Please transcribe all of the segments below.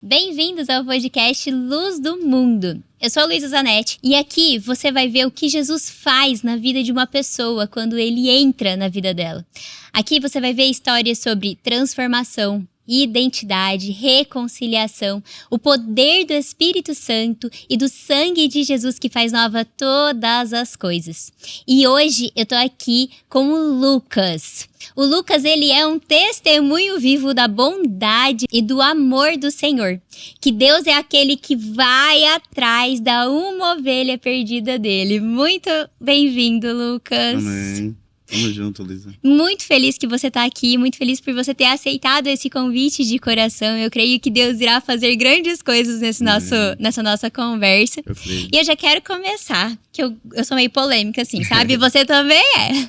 Bem-vindos ao podcast Luz do Mundo. Eu sou a Luísa Zanetti e aqui você vai ver o que Jesus faz na vida de uma pessoa quando ele entra na vida dela. Aqui você vai ver histórias sobre transformação, identidade, reconciliação, o poder do Espírito Santo e do sangue de Jesus que faz nova todas as coisas. E hoje eu tô aqui com o Lucas. O Lucas, ele é um testemunho vivo da bondade e do amor do Senhor. Que Deus é aquele que vai atrás da uma ovelha perdida dele. Muito bem-vindo, Lucas. Amém. Tamo junto, Luísa. Muito feliz que você tá aqui, muito feliz por você ter aceitado esse convite de coração. Eu creio que Deus irá fazer grandes coisas nessa nossa conversa. E eu já quero começar, que eu sou meio polêmica, assim, sabe? Você também é.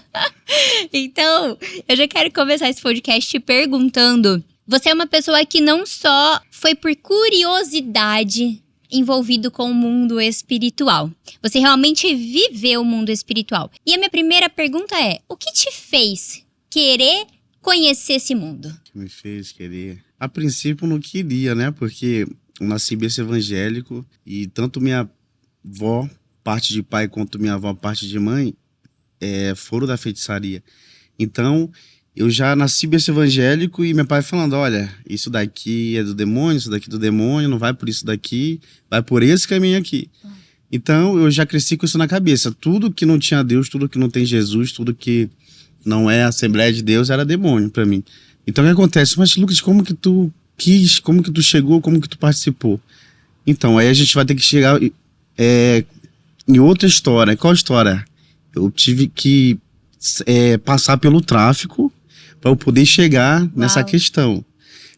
Então, eu já quero começar esse podcast te perguntando: você é uma pessoa que não só foi por curiosidade envolvido com o mundo espiritual. Você realmente viveu o mundo espiritual. E a minha primeira pergunta é: o que te fez querer conhecer esse mundo? O que me fez querer? A princípio não queria, né? Porque eu nasci berço evangélico e tanto minha avó, parte de pai, quanto minha avó, parte de mãe, foram da feitiçaria. Então, eu já nasci berço evangélico e meu pai falando: olha, isso daqui é do demônio, isso daqui é do demônio, não vai por isso daqui, vai por esse caminho aqui. Então, eu já cresci com isso na cabeça. Tudo que não tinha Deus, tudo que não tem Jesus, tudo que não é a Assembleia de Deus era demônio pra mim. Então, o que acontece? Mas, Lucas, como que tu quis, como que tu chegou, como que tu participou? Então, aí a gente vai ter que chegar em outra história. Qual história? Eu tive que passar pelo tráfico para eu poder chegar nessa questão.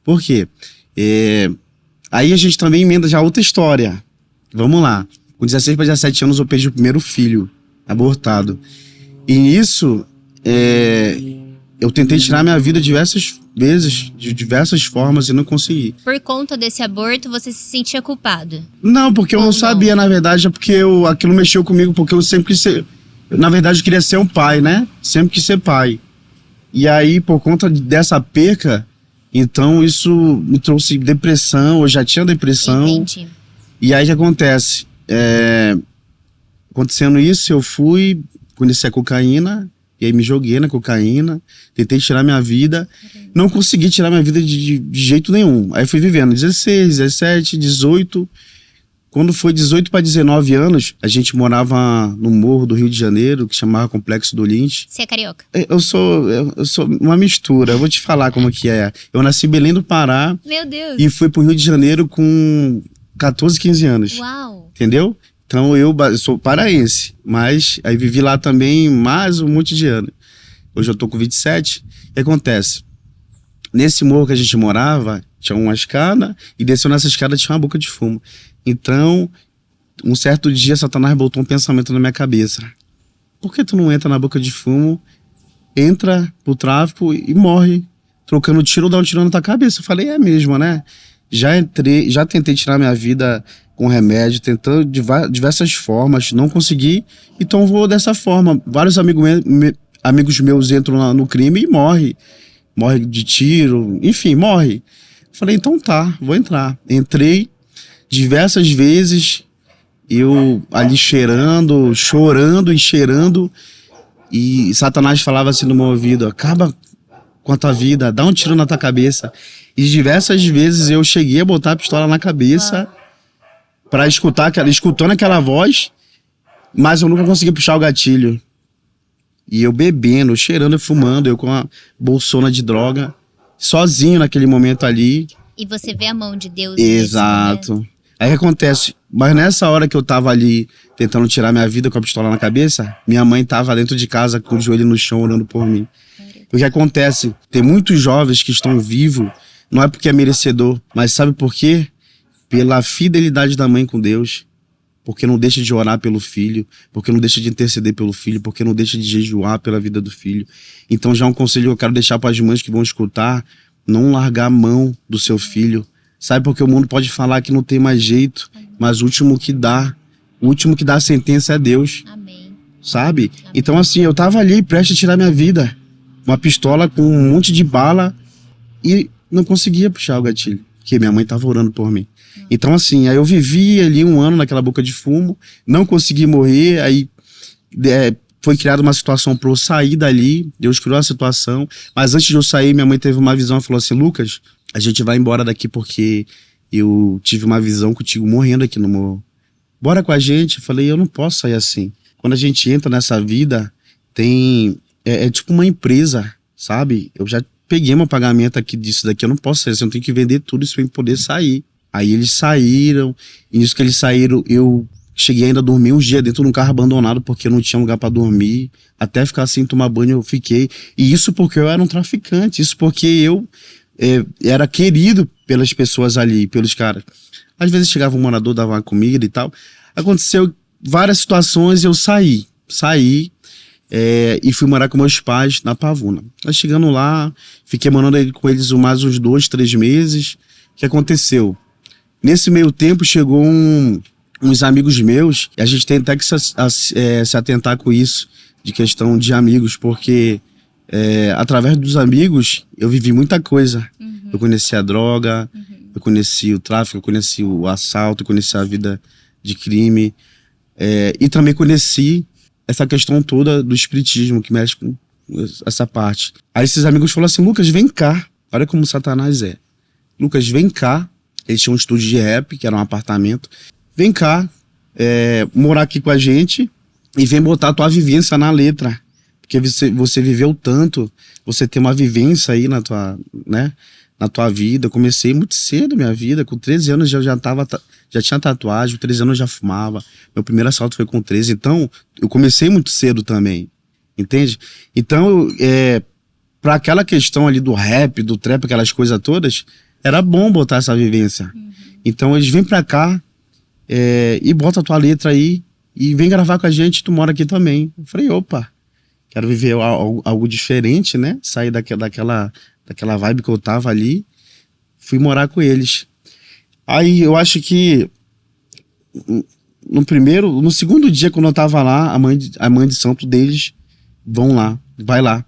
Por quê? Aí a gente também emenda já outra história. Vamos lá. Com 16 para 17 anos eu perdi o primeiro filho abortado. E nisso, eu tentei tirar minha vida diversas vezes, de diversas formas, e não consegui. Por conta desse aborto, você se sentia culpado? Não, porque eu não sabia, na verdade, é porque aquilo mexeu comigo, porque eu sempre quis ser... Na verdade, eu queria ser um pai, né? Sempre quis ser pai. E aí, por conta dessa perca, então isso me trouxe depressão, eu já tinha depressão. Entendi. E aí o que acontece? Acontecendo isso, eu fui, conheci a cocaína, e aí me joguei na cocaína, tentei tirar minha vida, não consegui tirar minha vida de jeito nenhum. Aí fui vivendo 16, 17, 18... Quando foi 18 para 19 anos, a gente morava no morro do Rio de Janeiro, que chamava Complexo do Lins. Você é carioca? Eu sou uma mistura, eu vou te falar como que é. Eu nasci em Belém do Pará. Meu Deus! E fui pro Rio de Janeiro com 14, 15 anos. Uau! Entendeu? Então eu sou paraense, mas aí vivi lá também mais um monte de anos. Hoje eu tô com 27. O que acontece? Nesse morro que a gente morava, tinha uma escada, e desceu nessa escada tinha uma boca de fumo. Então, um certo dia, Satanás botou um pensamento na minha cabeça: por que tu não entra na boca de fumo, entra pro tráfico e morre, trocando tiro ou dá um tiro na tua cabeça? Eu falei: é mesmo, né? Já tentei tirar minha vida com remédio, tentando de diversas formas, não consegui, então vou dessa forma. Vários amigos meus entram no crime e morre de tiro, enfim, morre. Eu falei: então tá, vou entrar. Entrei. Diversas vezes, eu ali chorando e cheirando, e Satanás falava assim no meu ouvido: acaba com a tua vida, dá um tiro na tua cabeça. E diversas vezes eu cheguei a botar a pistola na cabeça para escutando aquela voz, mas eu nunca consegui puxar o gatilho. E eu bebendo, cheirando e fumando, eu com uma bolsona de droga, sozinho naquele momento ali. E você vê a mão de Deus. Exato. Aí o que acontece? Mas nessa hora que eu tava ali tentando tirar minha vida com a pistola na cabeça, minha mãe tava dentro de casa com o joelho no chão orando por mim. O que acontece? Tem muitos jovens que estão vivos, não é porque é merecedor, mas sabe por quê? Pela fidelidade da mãe com Deus. Porque não deixa de orar pelo filho, porque não deixa de interceder pelo filho, porque não deixa de jejuar pela vida do filho. Então já um conselho que eu quero deixar para as mães que vão escutar: não largar a mão do seu filho. Sabe, porque o mundo pode falar que não tem mais jeito, mas o último que dá a sentença é Deus. Amém. Sabe? Amém. Então assim, eu tava ali prestes a tirar minha vida, uma pistola com um monte de bala, e não conseguia puxar o gatilho. porque minha mãe tava orando por mim. Então, assim, aí eu vivi ali 1 ano naquela boca de fumo, não consegui morrer, aí foi criada uma situação para eu sair dali, Deus criou a situação, mas antes de eu sair, minha mãe teve uma visão e falou assim, Lucas, a gente vai embora daqui porque eu tive uma visão contigo morrendo aqui no morro. Bora com a gente. Eu falei, eu não posso sair assim. Quando a gente entra nessa vida, é tipo uma empresa, sabe? Eu já peguei meu pagamento aqui disso daqui, eu não posso sair assim, eu tenho que vender tudo isso pra eu poder sair. Aí eles saíram, e nisso que eles saíram, eu cheguei ainda a dormir uns dias dentro de um carro abandonado, porque eu não tinha lugar pra dormir, até ficar sem tomar banho eu fiquei. E isso porque eu era um traficante, isso porque eu era querido pelas pessoas ali, pelos caras. Às vezes chegava um morador, dava uma comida e tal. Aconteceu várias situações e eu saí e fui morar com meus pais na Pavuna. Aí chegando lá, fiquei morando com eles mais uns 2, 3 meses. O que aconteceu? Nesse meio tempo chegou uns amigos meus, e a gente tem até que se atentar com isso, de questão de amigos, porque através dos amigos eu vivi muita coisa. Eu conheci a droga, eu conheci o tráfico, eu conheci o assalto, eu conheci a vida de crime, e também conheci essa questão toda do espiritismo, que mexe com essa parte. Aí esses amigos falaram assim, Lucas, vem cá, olha como Satanás é. Lucas, vem cá. Eles tinham um estúdio de rap, que era um apartamento. Vem cá, morar aqui com a gente e vem botar a tua vivência na letra. Porque você viveu tanto, você tem uma vivência aí na tua vida. Eu comecei muito cedo minha vida, com 13 anos já tinha tatuagem, com 13 anos eu já fumava. Meu primeiro assalto foi com 13, então eu comecei muito cedo também, entende? Então, pra aquela questão ali do rap, do trap, aquelas coisas todas, era bom botar essa vivência. Então eles vêm pra cá e bota a tua letra aí e vem gravar com a gente, tu mora aqui também. Eu falei, opa, quero viver algo diferente, né? Sair daquela vibe que eu tava ali. Fui morar com eles. Aí eu acho que no segundo dia quando eu tava lá, a mãe de santo deles vai lá.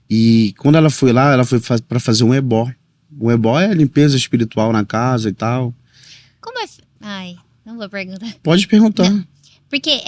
E quando ela foi lá, ela foi pra fazer um ebó. O ebó é limpeza espiritual na casa e tal. Como é... Ai, não vou perguntar. Pode perguntar. Não, porque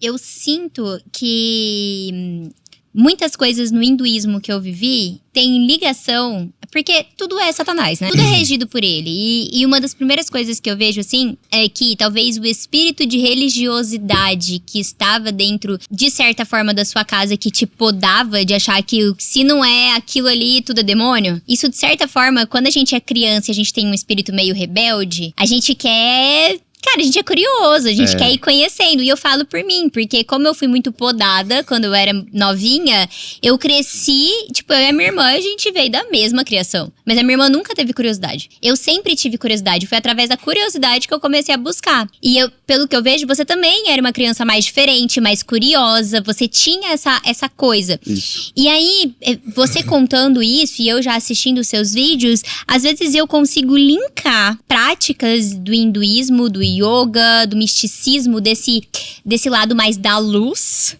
eu sinto que muitas coisas no hinduísmo que eu vivi tem ligação... Porque tudo é Satanás, né? Tudo é regido por ele. E uma das primeiras coisas que eu vejo, assim, é que talvez o espírito de religiosidade que estava dentro, de certa forma, da sua casa, que te podava de achar que se não é aquilo ali, tudo é demônio. Isso, de certa forma, quando a gente é criança e a gente tem um espírito meio rebelde, a gente quer... Cara, a gente é curioso, a gente quer ir conhecendo. E eu falo por mim, porque como eu fui muito podada quando eu era novinha, eu cresci, tipo, eu e a minha irmã, a gente veio da mesma criação. Mas a minha irmã nunca teve curiosidade. Eu sempre tive curiosidade, foi através da curiosidade que eu comecei a buscar. E pelo que eu vejo, você também era uma criança mais diferente, mais curiosa, você tinha essa coisa. Isso. E aí, você contando isso e eu já assistindo os seus vídeos, às vezes eu consigo linkar práticas do hinduísmo, do yoga, do misticismo, desse lado mais da luz,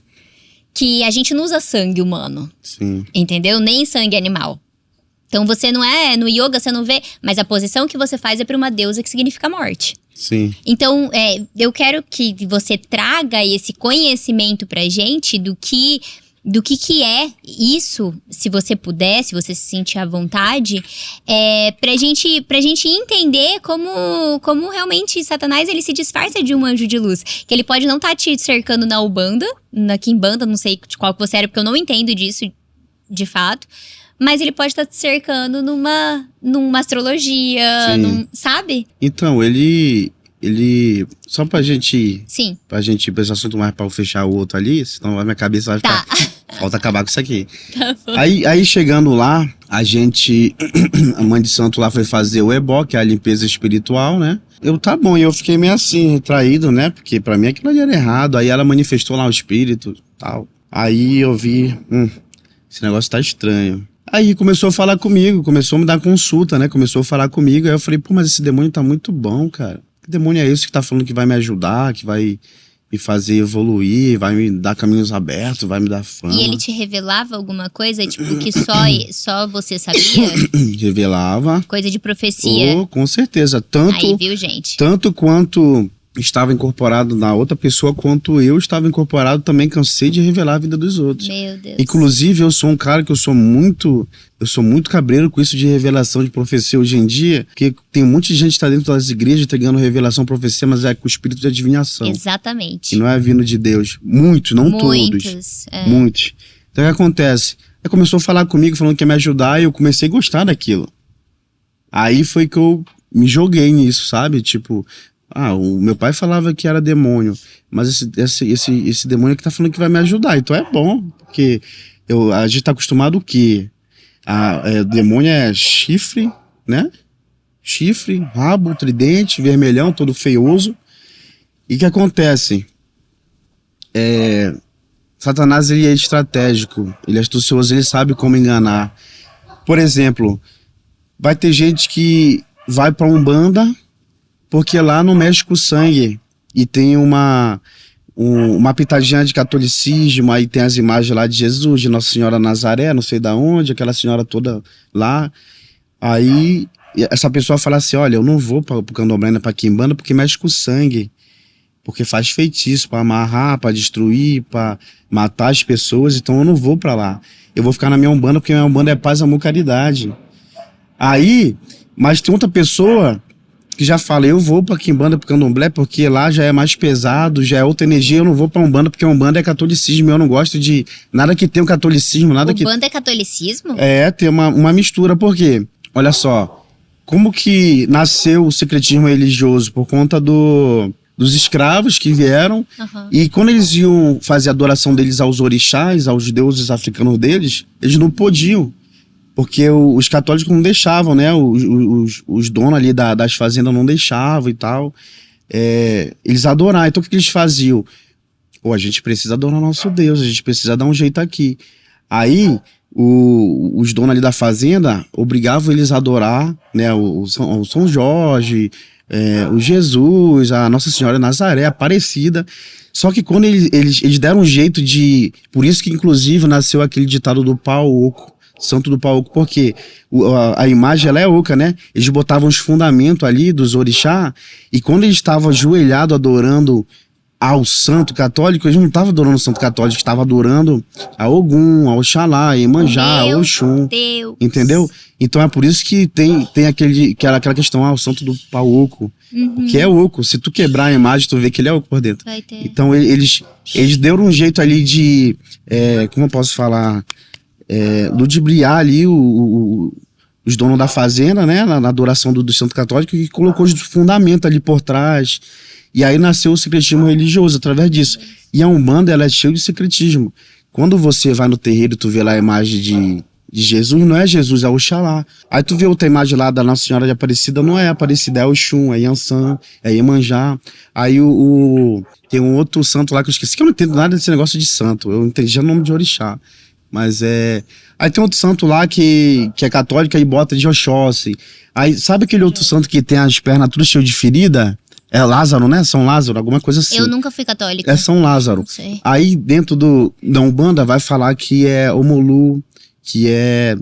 que a gente não usa sangue humano. Sim. Entendeu? Nem sangue animal. Então você não no yoga você não vê, mas a posição que você faz é para uma deusa que significa morte. Sim. Então, eu quero que você traga esse conhecimento pra gente do que é isso, se você puder, se você se sentir à vontade, pra gente entender como realmente Satanás ele se disfarça de um anjo de luz. Que ele pode não estar te cercando na Umbanda, na Quimbanda, não sei de qual que você era, porque eu não entendo disso de fato. Mas ele pode estar te cercando numa astrologia, sabe? Então, ele só pra gente... Sim. Pra gente ir pra esse assunto mais pra eu fechar o outro ali, senão a minha cabeça vai ficar... Falta acabar com isso aqui. Tá bom. Aí chegando lá, a mãe de santo lá foi fazer o ebó, que é a limpeza espiritual, né? Tá bom, e eu fiquei meio assim, retraído, né? Porque pra mim aquilo ali era errado. Aí ela manifestou lá o espírito e tal. Aí eu vi, esse negócio tá estranho. Aí começou a falar comigo, começou a me dar consulta, né? Começou a falar comigo, aí eu falei, pô, mas esse demônio tá muito bom, cara. Que demônio é esse que tá falando que vai me ajudar, que vai me fazer evoluir, vai me dar caminhos abertos, vai me dar fama. E ele te revelava alguma coisa, tipo, que só você sabia? Revelava. Coisa de profecia. Oh, com certeza. Aí, viu, gente? Tanto quanto estava incorporado na outra pessoa, quanto eu estava incorporado, também cansei de revelar a vida dos outros. Meu Deus. Inclusive, eu sou um cara que eu sou muito cabreiro com isso de revelação de profecia hoje em dia, porque tem um monte de gente que está dentro das igrejas entregando revelação, profecia, mas é com o espírito de adivinhação. Exatamente. E não é vindo de Deus. Muitos, não Muitos, todos. Muitos. Então, o que acontece? Ele começou a falar comigo, falando que ia me ajudar, e eu comecei a gostar daquilo. Aí foi que eu me joguei nisso, sabe? Tipo, o meu pai falava que era demônio, mas esse demônio que tá falando que vai me ajudar, então é bom, porque a gente tá acostumado o quê? Demônio é chifre, né? Chifre, rabo, tridente, vermelhão, todo feioso. E o que acontece? Satanás, ele é estratégico, ele é astucioso, ele sabe como enganar. Por exemplo, vai ter gente que vai pra Umbanda porque lá não mexe com o sangue e tem uma pitadinha de catolicismo, aí tem as imagens lá de Jesus, de Nossa Senhora Nazaré, não sei da onde, aquela senhora toda lá. Aí essa pessoa fala assim, olha, eu não vou pro candomblé, pra quimbanda, porque mexe com o sangue, porque faz feitiço pra amarrar, pra destruir, pra matar as pessoas, então eu não vou pra lá. Eu vou ficar na minha Umbanda, porque minha Umbanda é paz, amor, caridade. Aí, mas tem outra pessoa que já fala, eu vou pra quimbanda, pro candomblé, porque lá já é mais pesado, já é outra energia, eu não vou pra Umbanda, porque Umbanda é catolicismo, eu não gosto de nada que tenha o catolicismo, nada que... Umbanda é catolicismo? Tem uma mistura, por quê? Olha só, como que nasceu o secretismo religioso? Por conta dos escravos que vieram, e quando eles iam fazer a adoração deles aos orixás, aos deuses africanos deles, eles não podiam. Porque os católicos não deixavam, né? Os donos ali das fazendas não deixavam e tal. Eles adoravam. Então o que eles faziam? A gente precisa adorar o nosso Deus, a gente precisa dar um jeito aqui. Aí os donos ali da fazenda obrigavam eles a adorar, né? O São Jorge, o Jesus, a Nossa Senhora Nazaré, Aparecida. Só que quando eles deram um jeito de... Por isso que inclusive nasceu aquele ditado do pau oco. Santo do pau oco, porque a imagem ela é oca, né? Eles botavam os fundamentos ali dos orixá, e quando eles estavam ajoelhados adorando ao santo católico, eles não estavam adorando o santo católico, estavam adorando a Ogum, a Oxalá, a Iemanjá, a Oxum. Deus. Entendeu? Então é por isso que tem aquela questão, o santo do pau oco, que é oco. Se tu quebrar a imagem, tu vê que ele é oco por dentro. Vai ter. Então eles deram um jeito ali de, como eu posso falar... ludibriar ali os donos da fazenda, né, na adoração do santo católico, e colocou os fundamentos ali por trás, e aí nasceu o secretismo religioso através disso. E a Umbanda, ela é cheia de secretismo. Quando você vai no terreiro e tu vê lá a imagem de Jesus, não é Jesus, é Oxalá. Aí tu vê outra imagem lá da Nossa Senhora de Aparecida, não é Aparecida, é Oxum, é Yansan, é Iemanjá. Aí tem um outro santo lá que eu esqueci, que eu não entendo nada desse negócio de santo, eu entendi o nome de orixá. Mas aí tem outro santo lá que é católico e bota de Oxóssi. Aí sabe aquele outro santo que tem as pernas tudo cheio de ferida? É Lázaro, né? São Lázaro, alguma coisa assim. Eu nunca fui católica. É São Lázaro. Não sei. Aí dentro da Umbanda vai falar que é Omolu, que é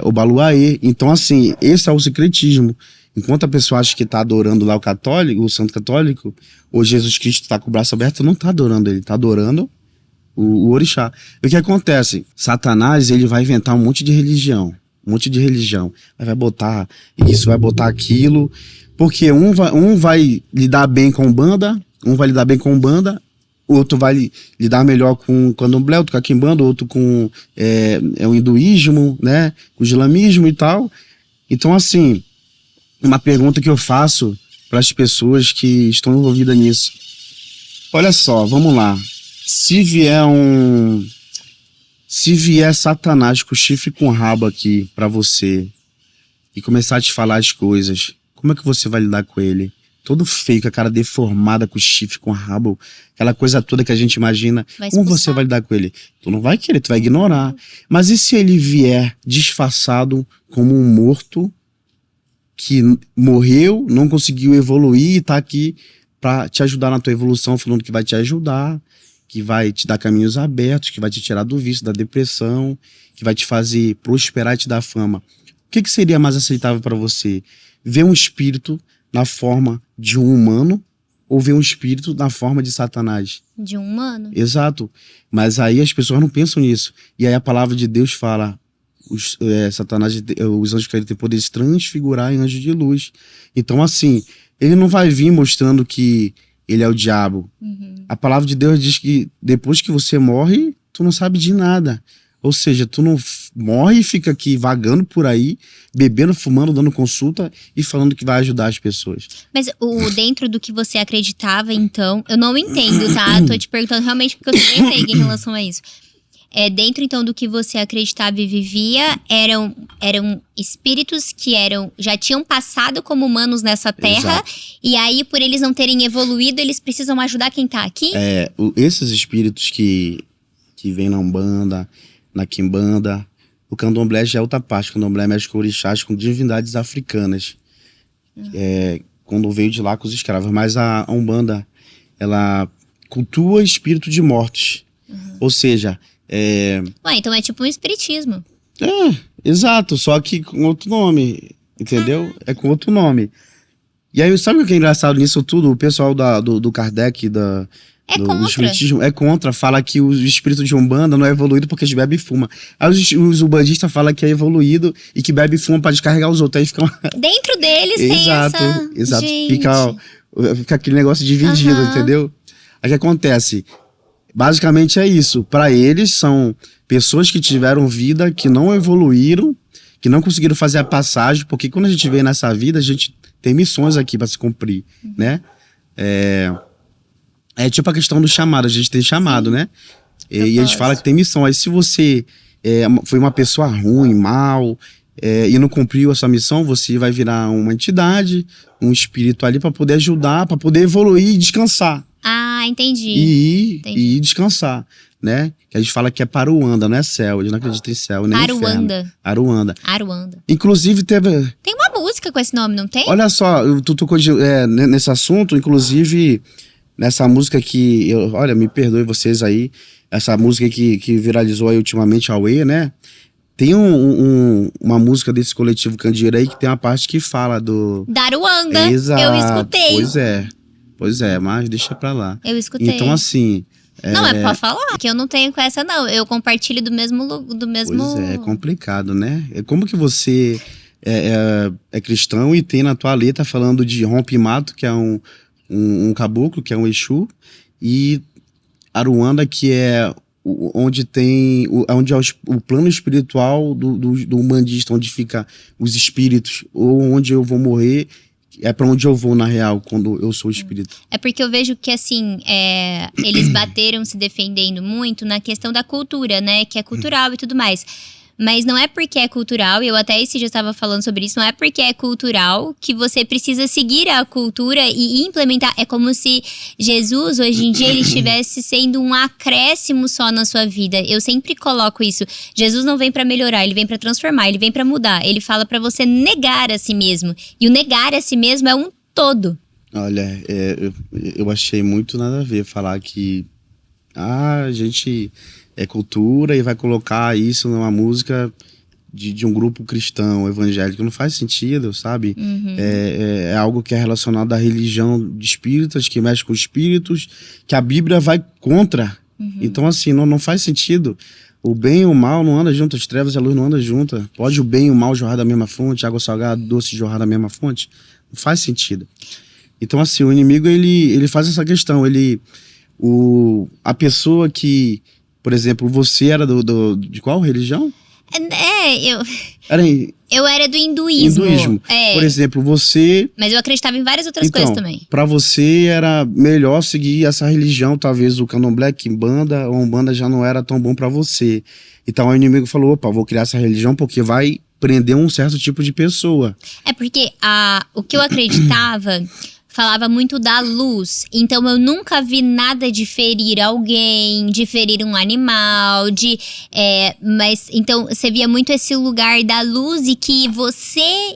Obaluaê. Então assim, esse é o secretismo. Enquanto a pessoa acha que tá adorando lá o santo católico, ou Jesus Cristo tá com o braço aberto, não tá adorando ele, tá adorando o orixá. E o que acontece? Satanás, ele vai inventar um monte de religião. Vai botar isso, vai botar aquilo. Porque um vai lidar bem com Umbanda, o outro vai lidar melhor com o candomblé, outro com a quimbanda, outro com o hinduísmo, né? Com o islamismo e tal. Então, assim, uma pergunta que eu faço para as pessoas que estão envolvidas nisso. Olha só, vamos lá. Se vier Satanás com chifre com rabo aqui pra você e começar a te falar as coisas, como é que você vai lidar com ele? Todo feio, com a cara deformada, com chifre, com rabo, aquela coisa toda que a gente imagina. Como você vai lidar com ele? Tu não vai querer, tu vai ignorar. Mas e se ele vier disfarçado como um morto que morreu, não conseguiu evoluir e tá aqui para te ajudar na tua evolução, falando que vai te ajudar, que vai te dar caminhos abertos, que vai te tirar do vício, da depressão, que vai te fazer prosperar e te dar fama. O que seria mais aceitável para você? Ver um espírito na forma de um humano ou ver um espírito na forma de Satanás? De um humano. Exato. Mas aí as pessoas não pensam nisso. E aí a palavra de Deus fala, Satanás, os anjos querem ter poder de transfigurar em anjo de luz. Então assim, ele não vai vir mostrando que ele é o diabo. A palavra de Deus diz que depois que você morre, tu não sabe de nada. Ou seja, tu não morre e fica aqui vagando por aí, bebendo, fumando, dando consulta e falando que vai ajudar as pessoas. Mas dentro do que você acreditava, então, eu não entendo, tá? Tô te perguntando realmente porque eu tô bem leiga em relação a isso. Dentro, então, do que você acreditava e vivia, eram espíritos que já tinham passado como humanos nessa terra. Exato. E aí, por eles não terem evoluído, eles precisam ajudar quem tá aqui? Esses espíritos que vêm na Umbanda, na Quimbanda, o Candomblé já é outra parte. O Candomblé mexe com orixás, com divindades africanas. Quando veio de lá com os escravos. Mas a Umbanda, ela cultua espírito de mortos. Ou seja... então é tipo um espiritismo. Exato, só que com outro nome, entendeu? É com outro nome. E aí, sabe o que é engraçado nisso tudo? O pessoal do Kardec, do espiritismo, é contra, fala que o espírito de Umbanda não é evoluído porque bebe e fuma. Aí os umbandistas falam que é evoluído e que bebe e fuma pra descarregar os outros. Aí ficam... Dentro deles tem essa... Exato, Gente. fica aquele negócio dividido, entendeu? Aí o que acontece? Basicamente é isso. Para eles, são pessoas que tiveram vida, que não evoluíram, que não conseguiram fazer a passagem, porque quando a gente vem nessa vida, a gente tem missões aqui para se cumprir, né? É tipo a questão do chamado, a gente tem chamado, né? E a gente fala que tem missão. Aí se você foi uma pessoa ruim, mal, e não cumpriu a sua missão, você vai virar uma entidade, um espírito ali para poder ajudar, para poder evoluir e descansar. Entendi. E descansar, né? Que a gente fala que é Paruanda, não é céu. A gente não acredita em céu, nem inferno. Aruanda. Inclusive teve... Tem uma música com esse nome, não tem? Olha só, tu tocou nesse assunto, inclusive nessa música que... olha, me perdoe vocês aí. Essa música que viralizou aí ultimamente, Aue, né? Tem uma música desse coletivo Candeeiro aí que tem uma parte que fala da Aruanda. Exato. Eu escutei. Pois é, mas deixa pra lá. Eu escutei. Então, assim... Não, pra falar, que eu não tenho com essa, não. Eu compartilho do mesmo... Pois é complicado, né? Como que você é cristão e tem na tua letra falando de Rompe-Mato, que é um caboclo, que é um Exu, e Aruanda, que é onde é o plano espiritual do umbandista, onde fica os espíritos, ou onde eu vou morrer... É pra onde eu vou, na real, quando eu sou espírita. É porque eu vejo que, assim, eles bateram se defendendo muito na questão da cultura, né? Que é cultural e tudo mais. Mas não é porque é cultural, eu até esse dia estava falando sobre isso, não é porque é cultural que você precisa seguir a cultura e implementar. É como se Jesus, hoje em dia, ele estivesse sendo um acréscimo só na sua vida. Eu sempre coloco isso. Jesus não vem para melhorar, ele vem para transformar, ele vem para mudar. Ele fala para você negar a si mesmo. E o negar a si mesmo é um todo. Olha, eu achei muito nada a ver falar que a gente... é cultura e vai colocar isso numa música de um grupo cristão, evangélico. Não faz sentido, sabe? É algo que é relacionado à religião de espíritas, que mexe com espíritos, que a Bíblia vai contra. Então, assim, não faz sentido. O bem e o mal não andam juntos, as trevas e a luz não andam juntas. Pode o bem e o mal jorrar da mesma fonte, água salgada, doce jorrar da mesma fonte? Não faz sentido. Então, assim, o inimigo, ele faz essa questão. A pessoa que... Por exemplo, você era de qual religião? Eu era do hinduísmo. Por exemplo, você... Mas eu acreditava em várias outras coisas também. Pra você era melhor seguir essa religião, talvez o Candomblé, Quimbanda, ou Umbanda já não era tão bom pra você. Então o inimigo falou, opa, vou criar essa religião porque vai prender um certo tipo de pessoa. Porque o que eu acreditava... falava muito da luz, então eu nunca vi nada de ferir alguém, de ferir um animal, mas então você via muito esse lugar da luz e que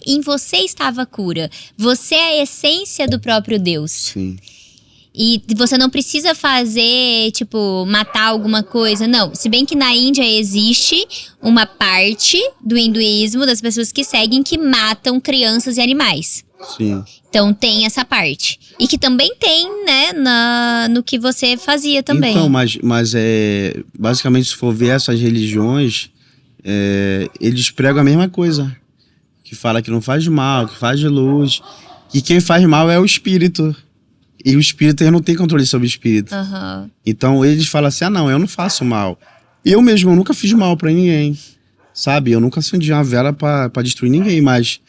em você estava a cura. Você é a essência do próprio Deus. Sim. E você não precisa fazer, tipo, matar alguma coisa. Não. Se bem que na Índia existe uma parte do hinduísmo, das pessoas que seguem, que matam crianças e animais. Sim. Então tem essa parte. E que também tem, né, no que você fazia também. Então, mas basicamente, se for ver essas religiões, eles pregam a mesma coisa. Que fala que não faz mal, que faz de luz. E quem faz mal é o espírito. E o espírito, ele não tem controle sobre o espírito. Uhum. Então eles falam assim, não, eu não faço mal. Eu mesmo, eu nunca fiz mal pra ninguém. Sabe? Eu nunca acendi uma vela pra destruir ninguém, mas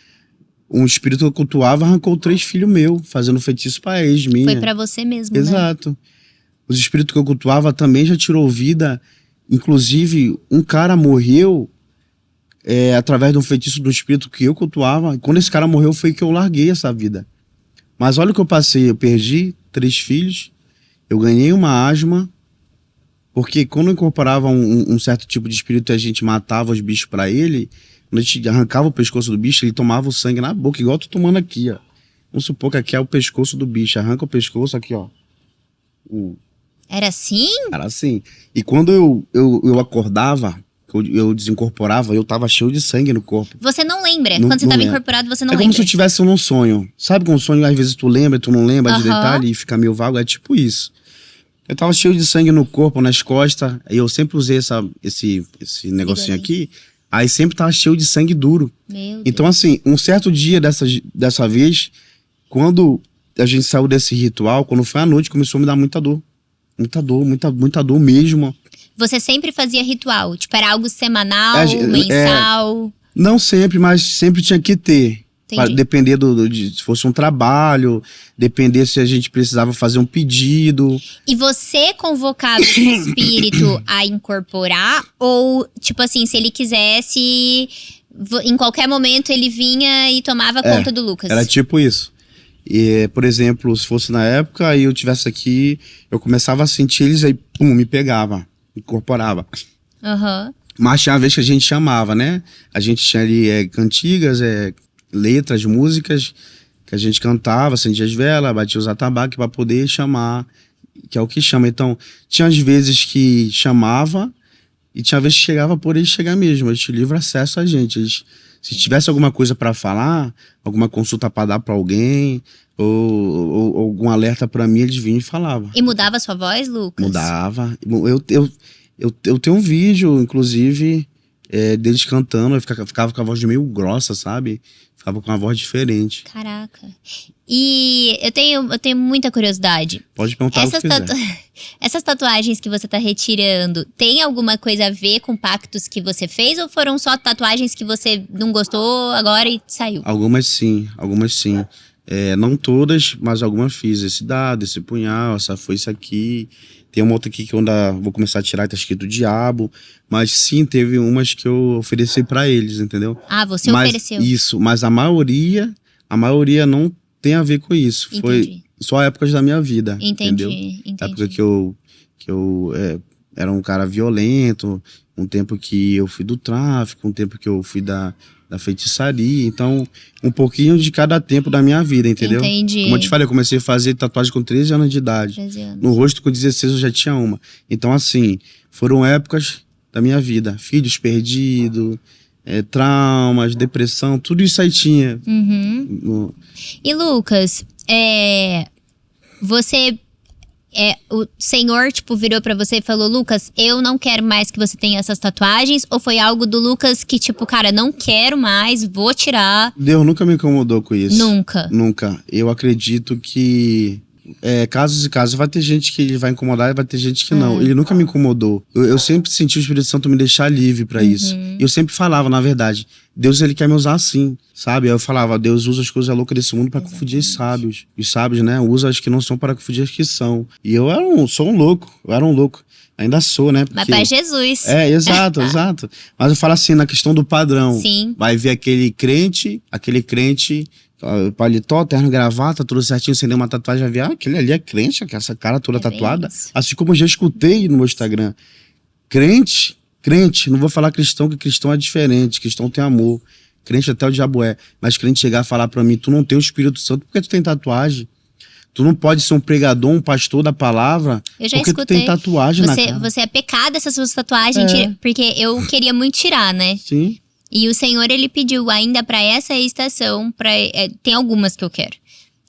um espírito que eu cultuava arrancou 3 filhos meus, fazendo feitiço pra ex minha. Foi pra você mesmo, né? Exato. Os espíritos que eu cultuava também já tirou vida. Inclusive, um cara morreu através de um feitiço do espírito que eu cultuava. E quando esse cara morreu, foi que eu larguei essa vida. Mas olha o que eu passei. Eu perdi 3 filhos. Eu ganhei uma asma. Porque quando incorporava um certo tipo de espírito e a gente matava os bichos pra ele, quando a gente arrancava o pescoço do bicho, ele tomava o sangue na boca, igual eu tô tomando aqui, ó. Vamos supor que aqui é o pescoço do bicho. Arranca o pescoço aqui, ó. Era assim? Era assim. E quando eu acordava, eu desincorporava, eu tava cheio de sangue no corpo. Você não lembra? Não- Quando você não tava lembro. incorporado, você não É lembra? como se eu estivesse num sonho. Sabe com um sonho, às vezes tu lembra, tu não lembra de Aham. detalhe e fica meio vago? É tipo isso. Eu tava cheio de sangue no corpo, nas costas, e eu sempre usei esse negocinho aqui, aí sempre tava cheio de sangue duro. Meu Deus. Então assim, um certo dia dessa vez, quando a gente saiu desse ritual, quando foi à noite, começou a me dar muita dor. Muita dor mesmo. Você sempre fazia ritual? Tipo, era algo semanal, É, mensal? Não sempre, mas sempre tinha que ter. Pra Entendi. depender se fosse um trabalho, depender se a gente precisava fazer um pedido. E você convocava esse espírito a incorporar? Ou, tipo assim, se ele quisesse, em qualquer momento ele vinha e tomava conta do Lucas? Era tipo isso. E, por exemplo, se fosse na época e eu tivesse aqui, eu começava a sentir eles, aí pum, me pegava, incorporava. Aham. Mas tinha uma vez que a gente chamava, né? A gente tinha ali cantigas, letras, músicas que a gente cantava, acendia as velas, batia os atabaques para poder chamar, que é o que chama. Então, tinha às vezes que chamava e tinha vezes que chegava por eles chegar mesmo. Eles tinham livre acesso a gente. Se tivesse alguma coisa para falar, alguma consulta para dar para alguém, ou algum alerta para mim, eles vinham e falavam. E mudava a sua voz, Lucas? Mudava. Eu tenho um vídeo, inclusive, deles cantando. Eu ficava com a voz meio grossa, sabe? Ficava com uma voz diferente. Caraca. E eu tenho muita curiosidade. Pode perguntar o que quiser. Essas tatuagens que você tá retirando, tem alguma coisa a ver com pactos que você fez? Ou foram só tatuagens que você não gostou agora e saiu? Algumas sim. Não todas, mas algumas fiz. Esse dado, esse punhal, essa foice aqui. Tem uma outra aqui que eu ainda vou começar a tirar, tá escrito diabo. Mas sim, teve umas que eu ofereci pra eles, entendeu? Ah, você Mas, ofereceu. Isso, mas a maioria não tem a ver com isso. Entendi. Foi só épocas da minha vida, Entendi, entendeu? entendi. Época que eu era um cara violento, um tempo que eu fui do tráfico, um tempo que eu fui da feitiçaria. Então, um pouquinho de cada tempo da minha vida, entendeu? Entendi. Como eu te falei, eu comecei a fazer tatuagem com 13 anos de idade. 13 anos. No rosto, com 16, eu já tinha uma. Então, assim, foram épocas da minha vida. Filhos perdidos, traumas, depressão, tudo isso aí tinha. Uhum. E Lucas, você... o Senhor, tipo, virou pra você e falou: Lucas, eu não quero mais que você tenha essas tatuagens? Ou foi algo do Lucas que, tipo, cara, não quero mais, vou tirar? Deus nunca me incomodou com isso. Nunca. Nunca. Eu acredito que casos e casos. Vai ter gente que ele vai incomodar e vai ter gente que não. Ele nunca me incomodou. Eu sempre senti o Espírito Santo me deixar livre pra isso. E eu sempre falava, na verdade, Deus, ele quer me usar assim, sabe? Eu falava, Deus usa as coisas loucas desse mundo pra confundir os sábios. Os sábios, né, usa as que não são para confundir as que são. E eu sou um louco. Eu era um louco. Ainda sou, né? Mas pra Jesus. Exato. Mas eu falo assim, na questão do padrão. Sim. Vai ver aquele crente, paletó, terno, gravata, tudo certinho, sem nenhuma tatuagem, vai ver, aquele ali é crente, essa cara toda tatuada. Assim como eu já escutei no meu Instagram. Crente, não vou falar cristão, que cristão é diferente, cristão tem amor. Crente até o diabo mas crente chegar a falar pra mim, tu não tem o Espírito Santo, por que tu tem tatuagem? Tu não pode ser um pregador, um pastor da palavra, Eu já porque tu tem escutei. tatuagem na cara. Você é pecado essas suas tatuagens, porque eu queria muito tirar, né? Sim. E o Senhor, ele pediu ainda pra essa estação, tem algumas que eu quero.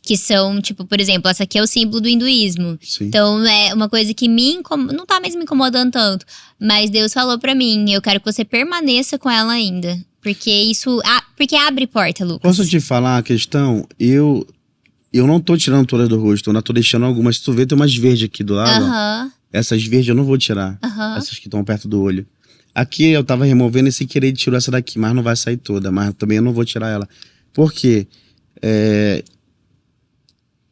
Que são, tipo, por exemplo, essa aqui é o símbolo do hinduísmo. Sim. Então, é uma coisa que não tá mais me incomodando tanto. Mas Deus falou pra mim, eu quero que você permaneça com ela ainda. Porque porque abre porta, Lucas. Posso te falar a questão? Eu não tô tirando todas do rosto, eu não tô deixando algumas. Se tu vê, tem umas verdes aqui do lado. Aham, Essas verdes eu não vou tirar. aham. Essas que estão perto do olho. Aqui eu tava removendo e sem querer ele tirou essa daqui, mas não vai sair toda. Mas também eu não vou tirar ela. Por quê?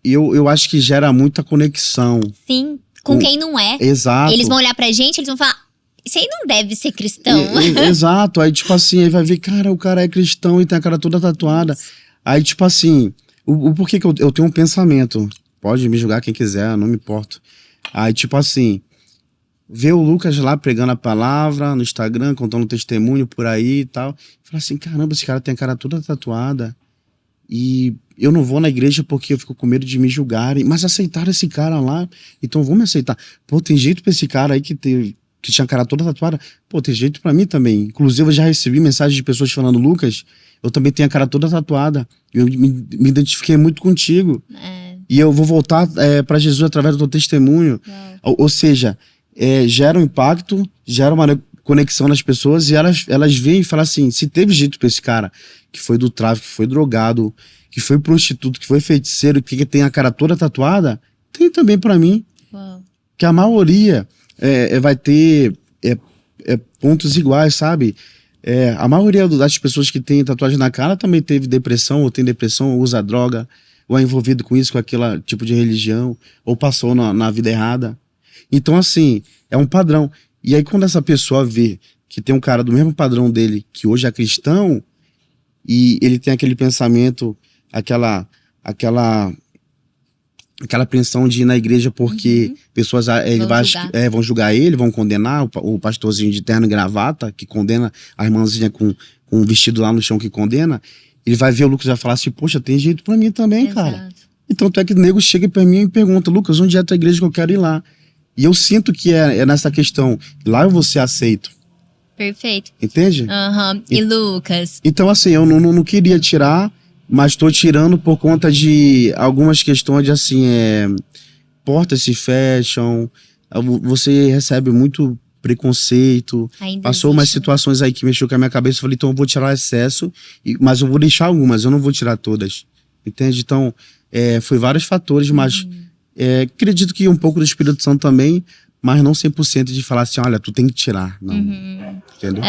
Eu acho que gera muita conexão. Sim, com quem não é. Exato. Eles vão olhar pra gente, eles vão falar, isso aí não deve ser cristão. Exato. Aí, tipo assim, aí vai ver, cara, o cara é cristão e tem a cara toda tatuada. Aí, tipo assim, o porquê que eu tenho um pensamento. Pode me julgar quem quiser, não me importo. Aí, tipo assim, ver o Lucas lá pregando a palavra no Instagram, contando testemunho por aí e tal. Fala assim, caramba, esse cara tem a cara toda tatuada. E eu não vou na igreja porque eu fico com medo de me julgarem. Mas aceitaram esse cara lá, então vão me aceitar. Pô, tem jeito pra esse cara aí que tinha a cara toda tatuada. Pô, tem jeito pra mim também. Inclusive, eu já recebi mensagens de pessoas falando, Lucas, eu também tenho a cara toda tatuada. Eu me identifiquei muito contigo. E eu vou voltar pra Jesus através do teu testemunho. Ou seja, gera um impacto, gera uma conexão nas pessoas e elas veem e falam assim, se teve jeito pra esse cara que foi do tráfico, que foi drogado, que foi prostituto, que foi feiticeiro, que tem a cara toda tatuada, tem também pra mim. Uau. Que a maioria vai ter pontos iguais, sabe? A maioria das pessoas que tem tatuagem na cara também teve depressão, ou tem depressão, ou usa droga, ou é envolvido com isso, com aquele tipo de religião, ou passou na vida errada. Então, assim, é um padrão. E aí, quando essa pessoa vê que tem um cara do mesmo padrão dele, que hoje é cristão, e ele tem aquele pensamento, aquela apreensão de ir na igreja porque pessoas vão julgar ele, vão condenar o pastorzinho de terno e gravata, que condena a irmãzinha com um vestido lá no chão que condena, ele vai ver o Lucas e vai falar assim, poxa, tem jeito pra mim também, cara. Então tu é que o nego chega pra mim e pergunta, Lucas, onde é a tua igreja que eu quero ir lá? E eu sinto que é nessa questão, lá eu vou ser aceito. Perfeito. Entende? E Lucas? Então assim, eu não queria tirar, mas tô tirando por conta de algumas questões de assim, portas se fecham, você recebe muito preconceito, Ainda passou umas existe, né? situações aí que mexeu com a minha cabeça, eu falei, então eu vou tirar o excesso, mas eu vou deixar algumas, eu não vou tirar todas, entende? Então, foi vários fatores, mas acredito que um pouco do Espírito Santo também, mas não 100% de falar assim, olha, tu tem que tirar, não, entendeu?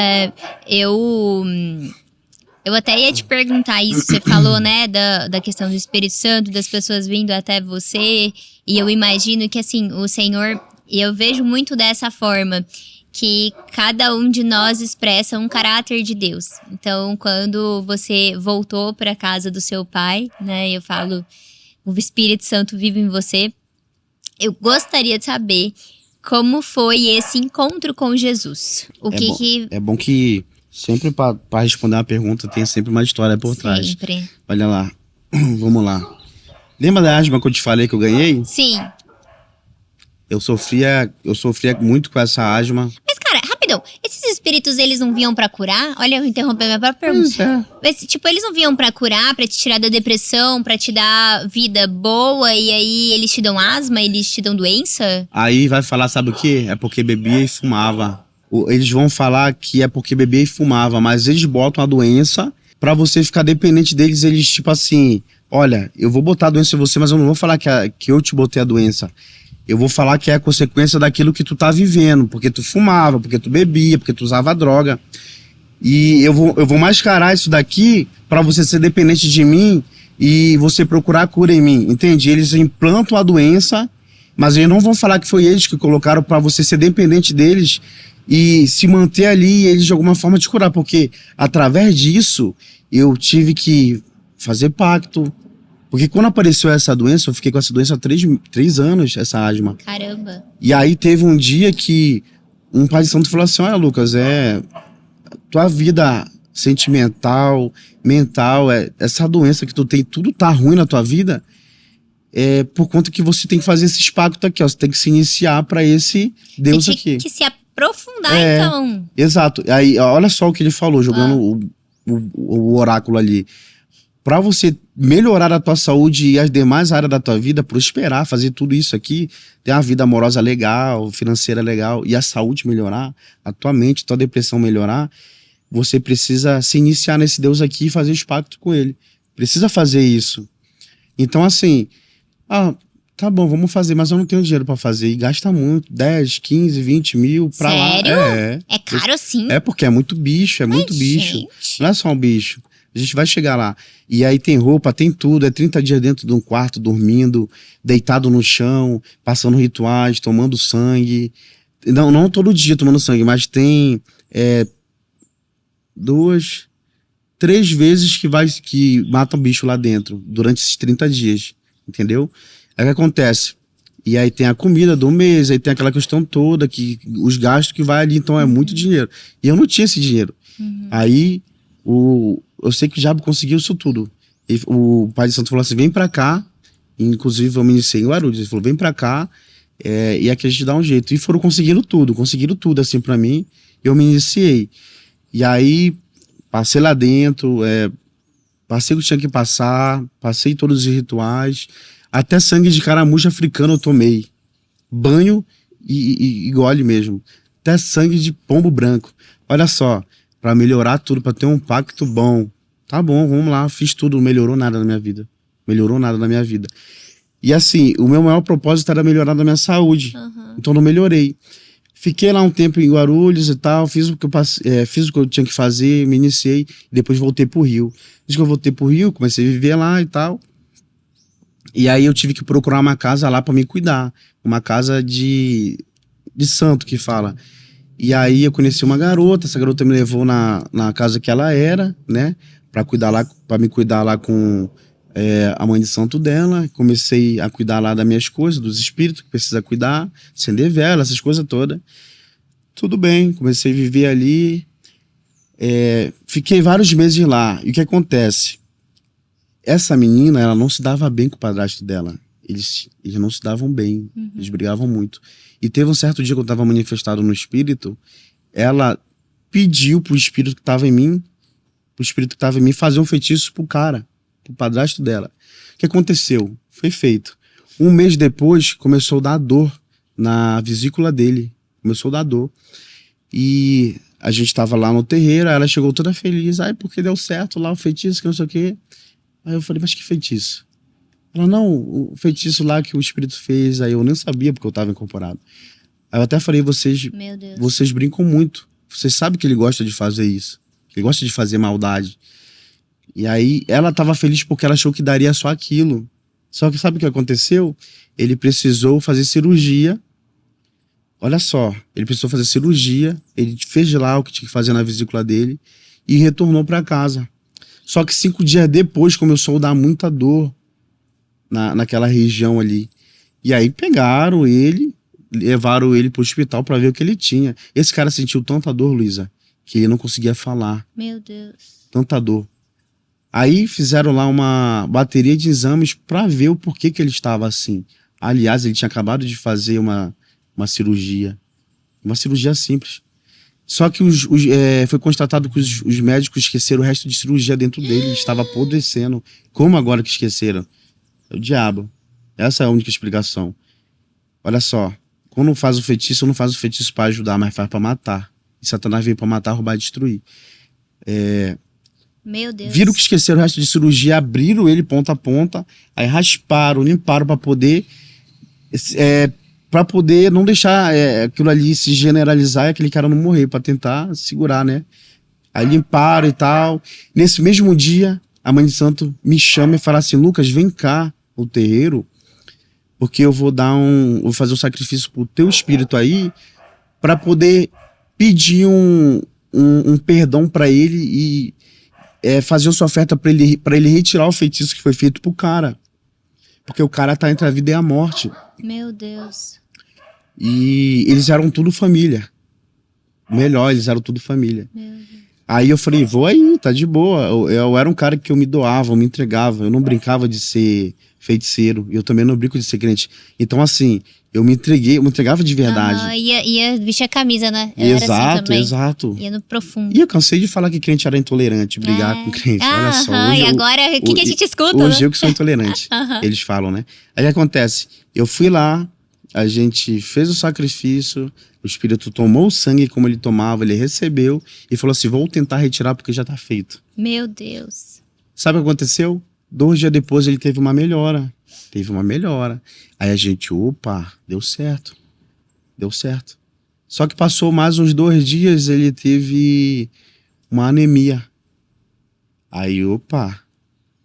Eu até ia te perguntar isso, você falou, né, da questão do Espírito Santo, das pessoas vindo até você, e eu imagino que, assim, o Senhor, e eu vejo muito dessa forma, que cada um de nós expressa um caráter de Deus. Então, quando você voltou para a casa do seu pai, né, eu falo, o Espírito Santo vive em você, eu gostaria de saber como foi esse encontro com Jesus. É bom que sempre para responder uma pergunta tem sempre uma história por trás. Sempre. Olha lá, vamos lá. Lembra da asma que eu te falei que eu ganhei? Sim. Eu sofria muito com essa asma. Mas, cara, rapidão, esses espíritos, eles não vinham pra curar? Olha, eu interrompi a minha própria pergunta. Mas, tipo, eles não vinham pra curar, pra te tirar da depressão, pra te dar vida boa, e aí eles te dão asma, eles te dão doença? Aí vai falar, sabe o quê? É porque bebia e fumava. Eles vão falar que é porque bebia e fumava, mas eles botam a doença pra você ficar dependente deles. Eles, tipo assim, olha, eu vou botar a doença em você, mas eu não vou falar que eu te botei a doença. Eu vou falar que é a consequência daquilo que tu tá vivendo, porque tu fumava, porque tu bebia, porque tu usava droga. E eu vou mascarar isso daqui pra você ser dependente de mim e você procurar cura em mim, entende? Eles implantam a doença, mas eles não vão falar que foi eles que colocaram pra você ser dependente deles e se manter ali e eles de alguma forma te curar, porque através disso eu tive que fazer pacto. Porque quando apareceu essa doença, eu fiquei com essa doença há 3 anos, essa asma. Caramba. E aí teve um dia que um pai de santo falou assim, olha Lucas, tua vida sentimental, mental, essa doença que tu tem, tudo tá ruim na tua vida. por conta que você tem que fazer esses pactos aqui, ó. Você tem que se iniciar para esse Deus você aqui. tinha que se aprofundar, então. Exato. Aí, olha só o que ele falou, jogando o oráculo ali. Para você melhorar a tua saúde e as demais áreas da tua vida, prosperar, fazer tudo isso aqui, ter uma vida amorosa legal, financeira legal e a saúde melhorar, a tua mente, a tua depressão melhorar, você precisa se iniciar nesse Deus aqui e fazer os pactos com ele. Precisa fazer isso. Então, assim, tá bom, vamos fazer, mas eu não tenho dinheiro para fazer. E gasta muito, 10, 15, 20 mil pra Sério? lá. É caro assim? É porque é muito bicho, bicho. Gente. Não é só um bicho. A gente vai chegar lá. E aí tem roupa, tem tudo. É 30 dias dentro de um quarto, dormindo, deitado no chão, passando rituais, tomando sangue. Não todo dia tomando sangue, mas tem 2, 3 vezes que mata um bicho lá dentro, durante esses 30 dias. Entendeu? Aí o que acontece? E aí tem a comida do mês, aí tem aquela questão toda, que os gastos que vai ali, então é muito dinheiro. E eu não tinha esse dinheiro. Aí eu sei que o diabo conseguiu isso tudo. O pai de santo falou assim, vem pra cá, inclusive eu me iniciei em Guarulhos, ele falou, vem pra cá, e aqui a gente dá um jeito. E foram conseguindo tudo assim pra mim, eu me iniciei. E aí, passei lá dentro, passei o que tinha que passar, passei todos os rituais, até sangue de caramujo africano eu tomei. Banho e gole mesmo. Até sangue de pombo branco. Olha só, pra melhorar tudo, pra ter um pacto bom. Tá bom, vamos lá, fiz tudo, não melhorou nada na minha vida. Melhorou nada na minha vida. E assim, o meu maior propósito era melhorar da minha saúde. Então não melhorei. Fiquei lá um tempo em Guarulhos e tal, fiz o que eu tinha que fazer, me iniciei, depois voltei pro Rio. Desde que eu voltei pro Rio, comecei a viver lá e tal. E aí eu tive que procurar uma casa lá pra me cuidar. Uma casa de santo, que fala. E aí eu conheci uma garota, essa garota me levou na casa que ela era, né? Pra me cuidar lá com a mãe de santo dela. Comecei a cuidar lá das minhas coisas, dos espíritos que precisa cuidar, acender vela, essas coisas todas. Tudo bem, comecei a viver ali. Fiquei vários meses lá. E o que acontece? Essa menina, ela não se dava bem com o padrasto dela. Eles não se davam bem, eles brigavam muito. E teve um certo dia que eu estava manifestado no espírito, ela pediu pro espírito que estava em mim, fazer um feitiço pro cara, pro padrasto dela. O que aconteceu? Foi feito. Um mês depois, começou a dar dor na vesícula dele. Começou a dar dor. E a gente estava lá no terreiro, aí ela chegou toda feliz. Porque deu certo lá o feitiço, que não sei o quê. Aí eu falei, mas que feitiço? Ela, não, o feitiço lá que o espírito fez, aí eu nem sabia porque eu estava incorporado. Aí eu até falei, vocês brincam muito. Vocês sabem que ele gosta de fazer isso. Ele gosta de fazer maldade. E aí ela estava feliz porque ela achou que daria só aquilo. Só que sabe o que aconteceu? Ele precisou fazer cirurgia. Olha só, ele precisou fazer cirurgia, ele fez lá o que tinha que fazer na vesícula dele e retornou para casa. Só que 5 dias depois começou a dar muita dor naquela região ali. E aí pegaram ele, levaram ele pro hospital para ver o que ele tinha. Esse cara sentiu tanta dor, Luísa, que ele não conseguia falar. Meu Deus. Tanta dor. Aí fizeram lá uma bateria de exames para ver o porquê que ele estava assim. Aliás, ele tinha acabado de fazer uma cirurgia. Uma cirurgia simples. Só que foi constatado que os médicos esqueceram o resto de cirurgia dentro dele. Ele estava apodrecendo. Como agora que esqueceram? É o diabo. Essa é a única explicação. Olha só. Quando faz o feitiço, não faz o feitiço para ajudar, mas faz para matar. E Satanás veio para matar, roubar e destruir. Meu Deus. Viram que esqueceram o resto de cirurgia, abriram ele ponta a ponta, aí rasparam, limparam para poder não deixar aquilo ali se generalizar e aquele cara não morrer, para tentar segurar, né? Aí limparam e tal. Nesse mesmo dia, a mãe de santo me chama e fala assim, Lucas, vem cá no terreiro, porque eu vou fazer um sacrifício pro teu espírito aí, para poder pedir um perdão para ele e fazer uma oferta para ele retirar o feitiço que foi feito pro cara. Porque o cara tá entre a vida e a morte. Meu Deus. E eles eram tudo família. Melhor, eles eram tudo família. Meu Deus. Aí eu falei, vou aí, tá de boa. Eu era um cara que eu me doava, eu me entregava. Eu não brincava de ser feiticeiro. Eu também não brinco de ser crente. Então, assim, eu me entregava de verdade. Ia vestir a camisa, né? Eu era assim Exato, também. exato. Ia no profundo. E eu cansei de falar que crente era intolerante, brigar com crente. Olha só. E agora, o que a gente escuta, hoje né? eu que sou intolerante. Eles falam, né? Aí o que acontece? Eu fui lá, a gente fez o sacrifício, o Espírito tomou o sangue como ele tomava, ele recebeu e falou assim, vou tentar retirar porque já tá feito. Meu Deus. Sabe o que aconteceu? 2 dias depois ele teve uma melhora. Aí a gente, opa, deu certo. Só que passou mais uns 2 dias, ele teve uma anemia. Aí, opa,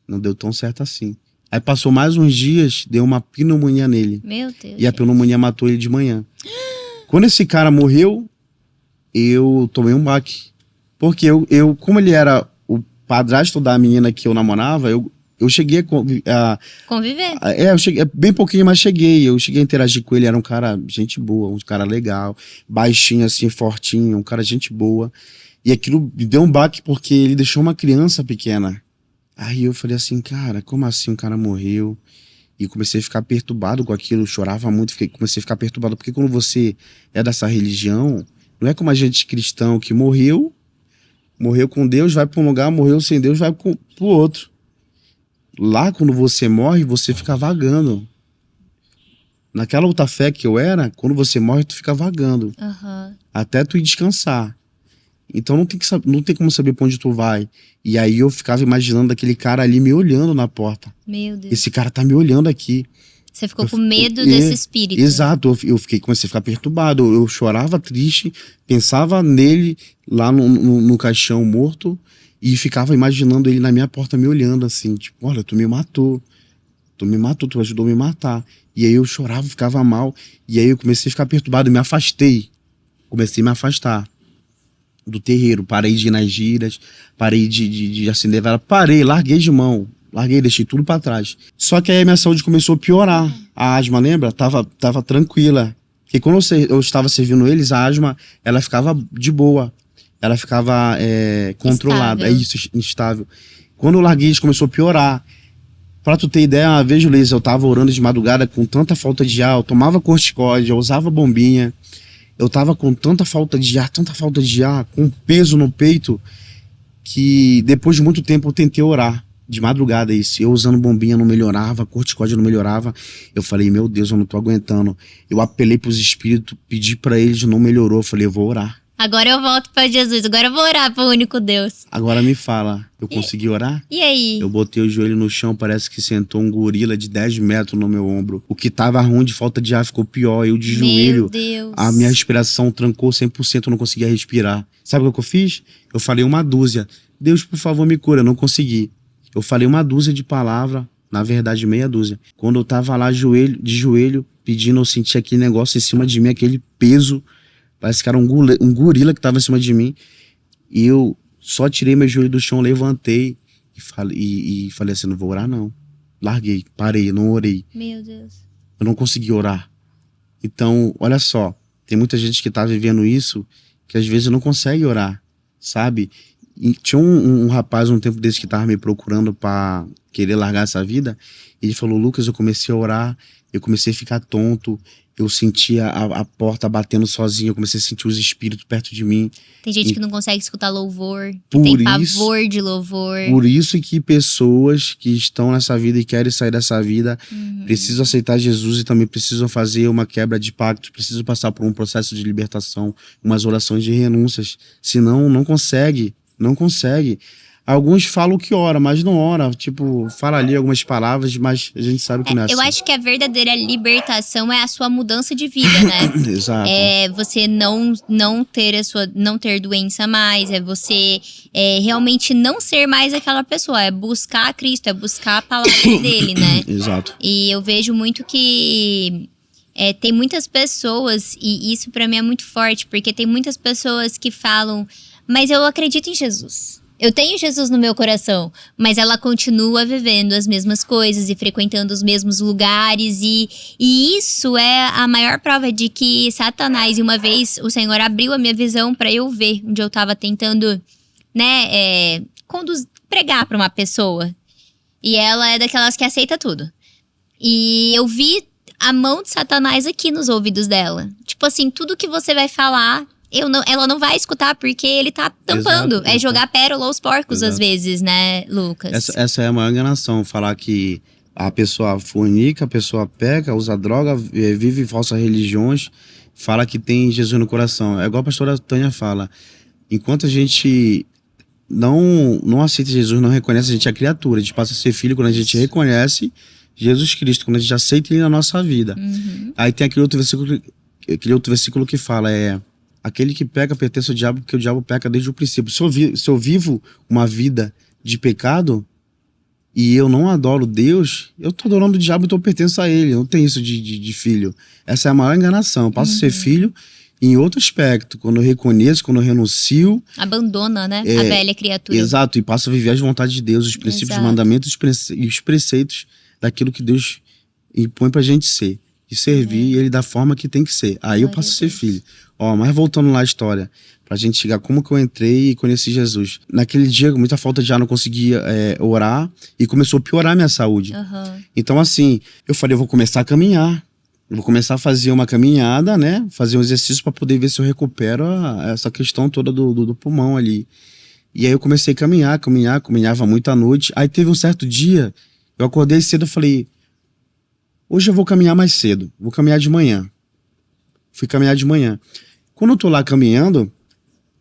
não deu tão certo assim. Aí passou mais uns dias, deu uma pneumonia nele. Meu Deus. E a pneumonia matou ele de manhã. Quando esse cara morreu, eu tomei um baque. Porque eu como ele era o padrasto da menina que eu namorava, eu cheguei a conviver. Eu cheguei, bem pouquinho, mas cheguei. Eu cheguei a interagir com ele, era um cara, gente boa, um cara legal, baixinho assim, fortinho, um cara gente boa. E aquilo me deu um baque porque ele deixou uma criança pequena. Aí eu falei assim, cara, como assim um cara morreu? E comecei a ficar perturbado com aquilo, chorava muito, comecei a ficar perturbado, porque quando você é dessa religião, não é como a gente cristão que morreu com Deus, vai para um lugar, morreu sem Deus, vai pro outro. Lá, quando você morre, você fica vagando. Naquela outra fé que eu era, quando você morre, tu fica vagando. Até tu ir descansar. Então não tem como saber pra onde tu vai. E aí eu ficava imaginando aquele cara ali me olhando na porta. Meu Deus. Esse cara tá me olhando aqui. Você ficou com medo desse espírito. Exato, comecei a ficar perturbado. Eu chorava triste, pensava nele lá no caixão morto e ficava imaginando ele na minha porta me olhando assim, tipo, olha, tu me matou, tu ajudou a me matar. E aí eu chorava, ficava mal, e aí eu comecei a ficar perturbado, me afastei. Comecei a me afastar do terreiro, parei de ir nas giras, parei de acender vela, larguei de mão. Deixei tudo pra trás. Só que aí a minha saúde começou a piorar. A asma, lembra? Tava tranquila. Porque quando eu estava servindo eles, a asma, ela ficava de boa. Ela ficava controlada. Estável. É isso, instável. Quando eu larguei, isso começou a piorar. Pra tu ter ideia, uma vez, Luiz, eu tava orando de madrugada com tanta falta de ar, eu tomava corticóide, eu usava bombinha. Eu tava com tanta falta de ar, com peso no peito, que depois de muito tempo eu tentei orar. De madrugada isso, eu usando bombinha não melhorava, corticóide não melhorava. Eu falei, meu Deus, eu não tô aguentando. Eu apelei pros espíritos, pedi pra eles, não melhorou. Eu falei, eu vou orar. Agora eu volto pra Jesus, agora eu vou orar pro único Deus. Agora me fala, eu consegui orar? E aí? Eu botei o joelho no chão, parece que sentou um gorila de 10 metros no meu ombro. O que tava ruim de falta de ar ficou pior. Eu de joelho, meu Deus. A minha respiração trancou 100%, eu não conseguia respirar. Sabe o que eu fiz? Eu falei uma dúzia. Deus, por favor, me cura. Eu não consegui. Eu falei uma dúzia de palavras, na verdade meia dúzia. Quando eu tava lá de joelho, pedindo, eu senti aquele negócio em cima de mim, aquele peso. Parece que era um gorila que tava em cima de mim. E eu só tirei meu joelho do chão, levantei e falei assim, não vou orar não. Larguei, parei, não orei. Meu Deus. Eu não consegui orar. Então, olha só, tem muita gente que tá vivendo isso, que às vezes não consegue orar, sabe? E tinha um rapaz um tempo desse que tava me procurando pra querer largar essa vida. Ele falou, Lucas, eu comecei a orar, eu comecei a ficar tonto, eu sentia a porta batendo sozinho, eu comecei a sentir os espíritos perto de mim. Tem gente que não consegue escutar louvor, que tem pavor de louvor. Por isso que pessoas que estão nessa vida e querem sair dessa vida precisam aceitar Jesus e também precisam fazer uma quebra de pacto, precisam passar por um processo de libertação, umas orações de renúncias. Senão, não consegue. Alguns falam que ora, mas não ora. Tipo, fala ali algumas palavras, mas a gente sabe que não é assim. Eu acho que a verdadeira libertação é a sua mudança de vida, né? Exato. É você não ter doença mais, é você realmente não ser mais aquela pessoa, é buscar Cristo, é buscar a palavra dele, né? Exato. E eu vejo muito que tem muitas pessoas, e isso pra mim é muito forte, porque tem muitas pessoas que falam, mas eu acredito em Jesus. Eu tenho Jesus no meu coração, mas ela continua vivendo as mesmas coisas e frequentando os mesmos lugares. E isso é a maior prova de que Satanás, e uma vez o Senhor abriu a minha visão para eu ver, onde eu tava tentando né, pregar pra uma pessoa. E ela é daquelas que aceita tudo. E eu vi a mão de Satanás aqui nos ouvidos dela. Tipo assim, tudo que você vai falar, ela não vai escutar porque ele tá tampando. Exato, é jogar pérola aos porcos Exato. às vezes, né, Lucas? Essa é a maior enganação, falar que a pessoa fornica, a pessoa peca, usa droga, vive falsas religiões, fala que tem Jesus no coração. É igual a pastora Tânia fala, enquanto a gente não aceita Jesus, não reconhece, a gente é criatura, a gente passa a ser filho quando a gente reconhece Jesus Cristo, quando a gente aceita ele na nossa vida. Aí tem aquele outro versículo que fala, aquele que peca pertence ao diabo, porque o diabo peca desde o princípio. Se eu vivo uma vida de pecado e eu não adoro Deus, eu tô adorando o diabo e eu pertenço a ele. Não tem isso de filho. Essa é a maior enganação. Eu passo a ser filho em outro aspecto. Quando eu reconheço, quando eu renuncio. Abandona, né? A velha criatura. Exato. E passo a viver as vontades de Deus, os princípios, os mandamentos e os preceitos daquilo que Deus impõe pra gente ser. E servir ele da forma que tem que ser. Aí eu passo a ser filho. Mas voltando lá à história, pra gente chegar como que eu entrei e conheci Jesus. Naquele dia, com muita falta de ar, não conseguia orar e começou a piorar a minha saúde. Então assim, eu falei, eu vou começar a caminhar. Eu vou começar a fazer uma caminhada, né? Fazer um exercício para poder ver se eu recupero essa questão toda do pulmão ali. E aí eu comecei a caminhava muito à noite. Aí teve um certo dia, eu acordei cedo e falei, hoje eu vou caminhar mais cedo, vou caminhar de manhã. Fui caminhar de manhã. Quando eu tô lá caminhando,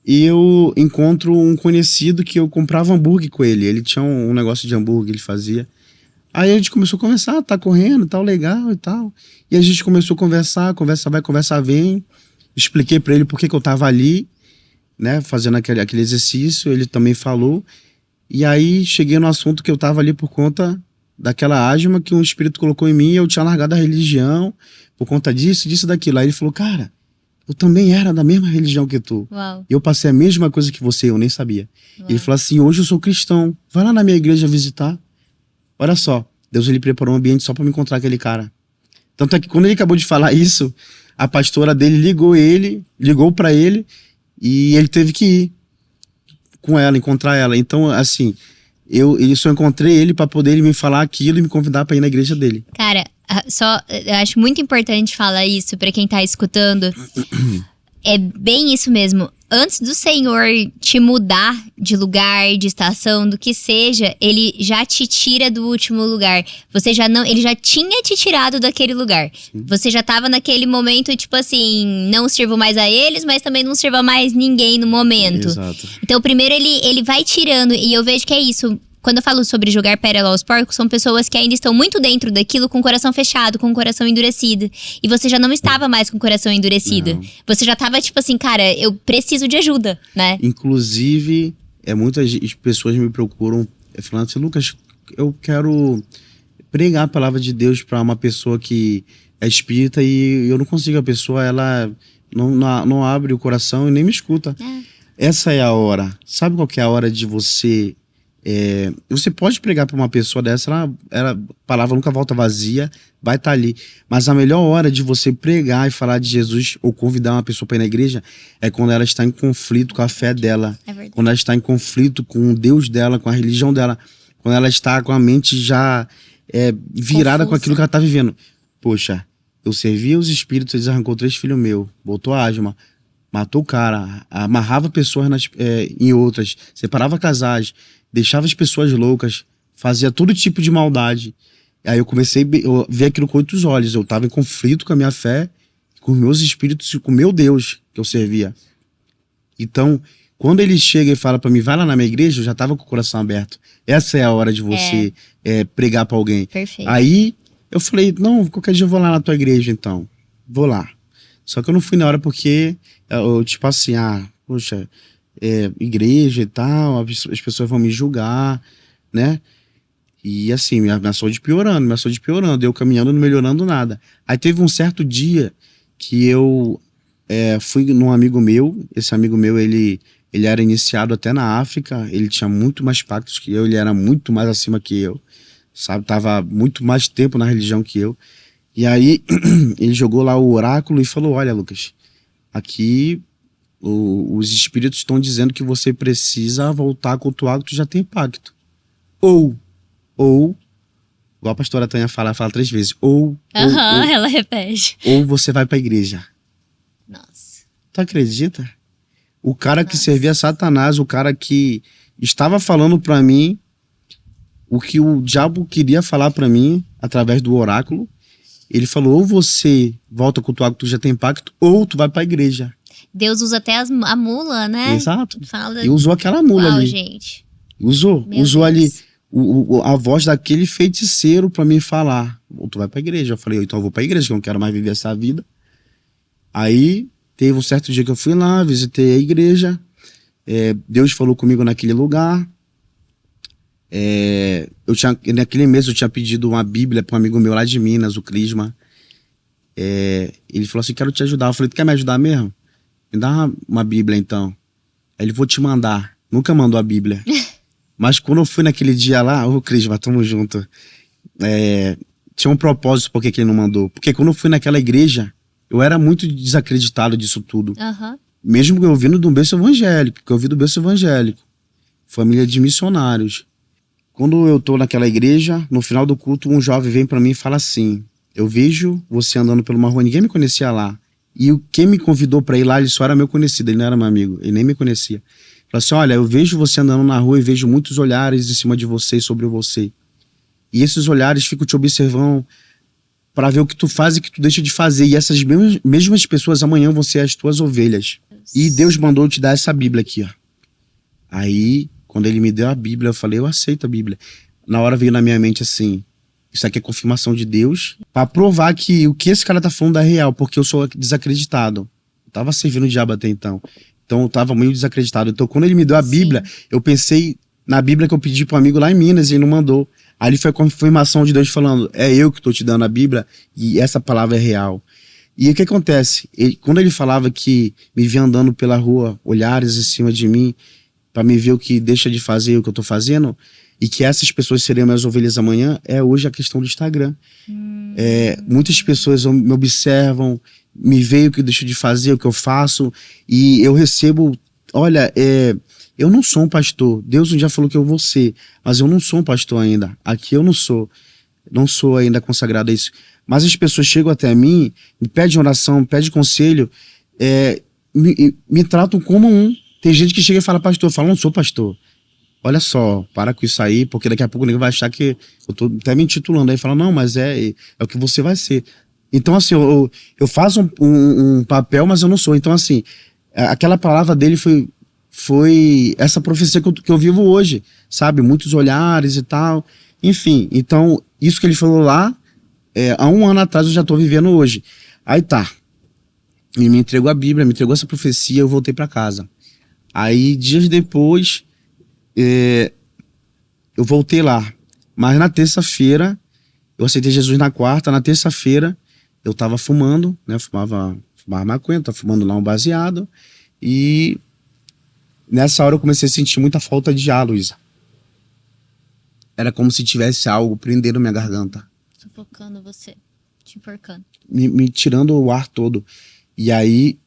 eu encontro um conhecido que eu comprava hambúrguer com ele. Ele tinha um negócio de hambúrguer, ele fazia. Aí a gente começou a conversar, tá correndo, tal, legal e tal. E a gente começou a conversar, conversa vai, conversa vem. Expliquei pra ele por que eu tava ali, né, fazendo aquele exercício. Ele também falou. E aí cheguei no assunto que eu tava ali por conta daquela asma que um espírito colocou em mim e eu tinha largado a religião por conta disso, daquilo. Aí ele falou, cara, eu também era da mesma religião que tu. Uau. E eu passei a mesma coisa que você, eu nem sabia. Uau. Ele falou assim, hoje eu sou cristão, vai lá na minha igreja visitar. Olha só, Deus ele preparou um ambiente só pra me encontrar aquele cara. Tanto é que quando ele acabou de falar isso, a pastora dele ligou pra ele e ele teve que ir com ela, encontrar ela. Então, assim, eu só encontrei ele pra poder ele me falar aquilo e me convidar pra ir na igreja dele. Cara, eu acho muito importante falar isso pra quem tá escutando. É bem isso mesmo. Antes do Senhor te mudar de lugar, de estação, do que seja, ele já te tira do último lugar. Ele já tinha te tirado daquele lugar. Você já tava naquele momento, tipo assim, não sirvo mais a eles, mas também não sirva mais ninguém no momento. Exato. Então, primeiro ele vai tirando, e eu vejo que é isso. Quando eu falo sobre jogar pérola aos porcos, são pessoas que ainda estão muito dentro daquilo com o coração fechado, com o coração endurecido. E você já não estava mais com o coração endurecido. Não. Você já estava tipo assim, cara, eu preciso de ajuda, né? Inclusive, muitas pessoas me procuram falando assim, Lucas, eu quero pregar a palavra de Deus para uma pessoa que é espírita e eu não consigo. A pessoa, ela não abre o coração e nem me escuta. Essa é a hora. Sabe qual que é a hora de você... você pode pregar para uma pessoa dessa, a palavra nunca volta vazia, vai estar ali. Mas a melhor hora de você pregar e falar de Jesus ou convidar uma pessoa para ir na igreja é quando ela está em conflito com a fé dela. É verdade. Quando ela está em conflito com o Deus dela, com a religião dela. Quando ela está com a mente já virada com aquilo que ela está vivendo. Poxa, eu servia os espíritos, eles arrancou 3 filhos meus, botou a asma, matou o cara, amarrava pessoas em outras, separava casais, deixava as pessoas loucas, fazia todo tipo de maldade. Aí eu comecei a ver aquilo com outros olhos. Eu estava em conflito com a minha fé, com os meus espíritos e com o meu Deus que eu servia. Então, quando ele chega e fala para mim, vai lá na minha igreja, eu já estava com o coração aberto. Essa é a hora de você pregar para alguém. Perfeito. Aí eu falei, não, qualquer dia eu vou lá na tua igreja então. Vou lá. Só que eu não fui na hora porque, tipo assim, poxa... igreja e tal, as pessoas vão me julgar, né? E assim, minha saúde piorando, eu caminhando, não melhorando nada. Aí teve um certo dia que eu fui num amigo meu, esse amigo meu, ele era iniciado até na África, ele tinha muito mais pactos que eu, ele era muito mais acima que eu, sabe? Tava muito mais tempo na religião que eu. E aí, ele jogou lá o oráculo e falou, olha, Lucas, aqui... Os espíritos estão dizendo que você precisa voltar a cultuar que tu já tem pacto. Ou, igual a pastora Tânia fala 3 vezes, ou, Ela repete. ou você vai pra igreja. Nossa. Tu acredita? O cara que servia Satanás, o cara que estava falando pra mim o que o diabo queria falar pra mim através do oráculo, ele falou, ou você volta a cultuar que tu já tem pacto, ou tu vai pra igreja. Deus usa até a mula, né? Exato. Fala... E usou aquela mula ali. gente. Usou Deus. ali a voz daquele feiticeiro pra me falar, ou tu vai pra igreja. Eu falei, então eu vou pra igreja, que eu não quero mais viver essa vida. Aí teve um certo dia que eu fui lá, visitei a igreja, Deus falou comigo naquele lugar. Naquele mês eu tinha pedido uma Bíblia para um amigo meu lá de Minas, o Crisma. Ele falou assim, quero te ajudar. Eu falei, tu quer me ajudar mesmo? Me dá uma Bíblia então. Aí ele, vou te mandar. Nunca mandou a Bíblia. Mas quando eu fui naquele dia lá, ô Crisma, tamo junto. Tinha um propósito por que ele não mandou. Porque quando eu fui naquela igreja, eu era muito desacreditado disso tudo. Mesmo que eu vindo de um berço evangélico, família de missionários. Quando eu tô naquela igreja, no final do culto, um jovem vem pra mim e fala assim, eu vejo você andando por uma rua, ninguém me conhecia lá. E quem me convidou pra ir lá, ele só era meu conhecido, ele não era meu amigo, ele nem me conhecia. Falou assim, olha, eu vejo você andando na rua e vejo muitos olhares em cima de você e sobre você. E esses olhares ficam te observando pra ver o que tu faz e o que tu deixa de fazer. E essas mesmas pessoas amanhã vão ser as tuas ovelhas. E Deus mandou te dar essa Bíblia aqui, ó. Aí, quando ele me deu a Bíblia, eu falei, eu aceito a Bíblia. Na hora veio na minha mente assim, isso aqui é confirmação de Deus, pra provar que o que esse cara tá falando é real, porque eu sou desacreditado. Eu tava servindo o diabo até então. Então eu tava meio desacreditado. Então quando ele me deu a Bíblia, eu pensei na Bíblia que eu pedi pro amigo lá em Minas e ele não mandou. Ali foi a confirmação de Deus falando, é eu que tô te dando a Bíblia e essa palavra é real. E o que acontece? Quando ele falava que me via andando pela rua, olhares em cima de mim, para me ver o que deixa de fazer, o que eu tô fazendo, e que essas pessoas seriam minhas ovelhas amanhã, hoje a questão do Instagram. Muitas pessoas me observam, me veem o que eu deixo de fazer, o que eu faço, e eu recebo, olha, eu não sou um pastor, Deus um dia falou que eu vou ser, mas eu não sou um pastor ainda, aqui eu não sou ainda consagrado a isso, mas as pessoas chegam até mim, me pedem oração, me pedem conselho, me tratam como tem gente que chega e fala, pastor, eu falo, não sou pastor. Olha só, para com isso aí, porque daqui a pouco ninguém vai achar que eu tô até me intitulando. Aí fala, não, mas é o que você vai ser. Então, assim, eu faço um papel, mas eu não sou. Então, assim, aquela palavra dele foi essa profecia que eu vivo hoje, sabe? Muitos olhares e tal. Enfim, então, isso que ele falou lá, há 1 ano atrás eu já tô vivendo hoje. Aí tá. Ele me entregou a Bíblia, me entregou essa profecia, eu voltei para casa. Aí, dias depois, eu voltei lá. Mas na terça-feira, eu aceitei Jesus na quarta, na terça-feira, eu tava fumando, né? Fumava maconha, tava fumando lá um baseado. E nessa hora eu comecei a sentir muita falta de ar, Luísa. Era como se tivesse algo prendendo minha garganta. Sufocando você, te enforcando. Me tirando o ar todo. E aí,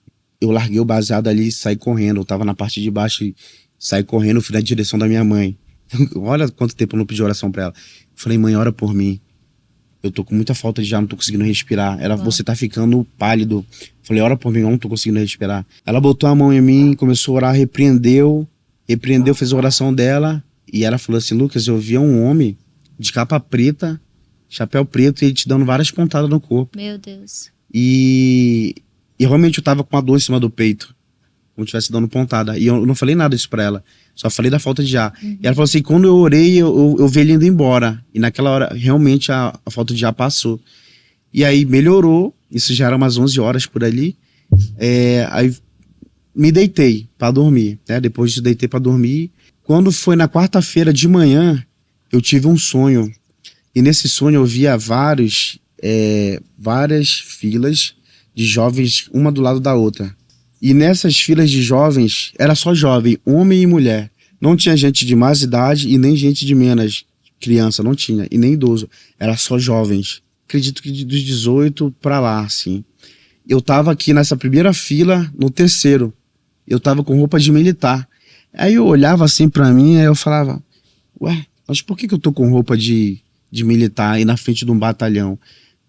eu larguei o baseado ali e saí correndo. Eu tava na parte de baixo e saí correndo, fui na direção da minha mãe. Olha quanto tempo eu não pedi oração pra ela. Falei, mãe, ora por mim. Eu tô com muita falta de ar, não tô conseguindo respirar. Você tá ficando pálido. Falei, ora por mim, eu não tô conseguindo respirar. Ela botou a mão em mim, começou a orar, repreendeu, fez a oração dela. E ela falou assim, Lucas, eu vi um homem de capa preta, chapéu preto, e ele te dando várias pontadas no corpo. Meu Deus. E realmente eu tava com uma dor em cima do peito, como se estivesse dando pontada. E eu não falei nada disso pra ela, só falei da falta de ar. E ela falou assim, quando eu orei, eu vi ele indo embora. E naquela hora, realmente, a falta de ar passou. E aí melhorou, isso já era umas 11 horas por ali. Aí me deitei pra dormir, né? Depois de deitei pra dormir. Quando foi na quarta-feira de manhã, eu tive um sonho. E nesse sonho eu via várias filas de jovens, uma do lado da outra. E nessas filas de jovens, era só jovem, homem e mulher. Não tinha gente de mais idade e nem gente de menos, criança, não tinha, e nem idoso. Era só jovens. Acredito que dos 18 pra lá, assim. Eu tava aqui nessa primeira fila, no terceiro. eu tava com roupa de militar. Aí eu olhava assim pra mim, aí eu falava, ué, mas por que eu tô com roupa de militar aí na frente de um batalhão?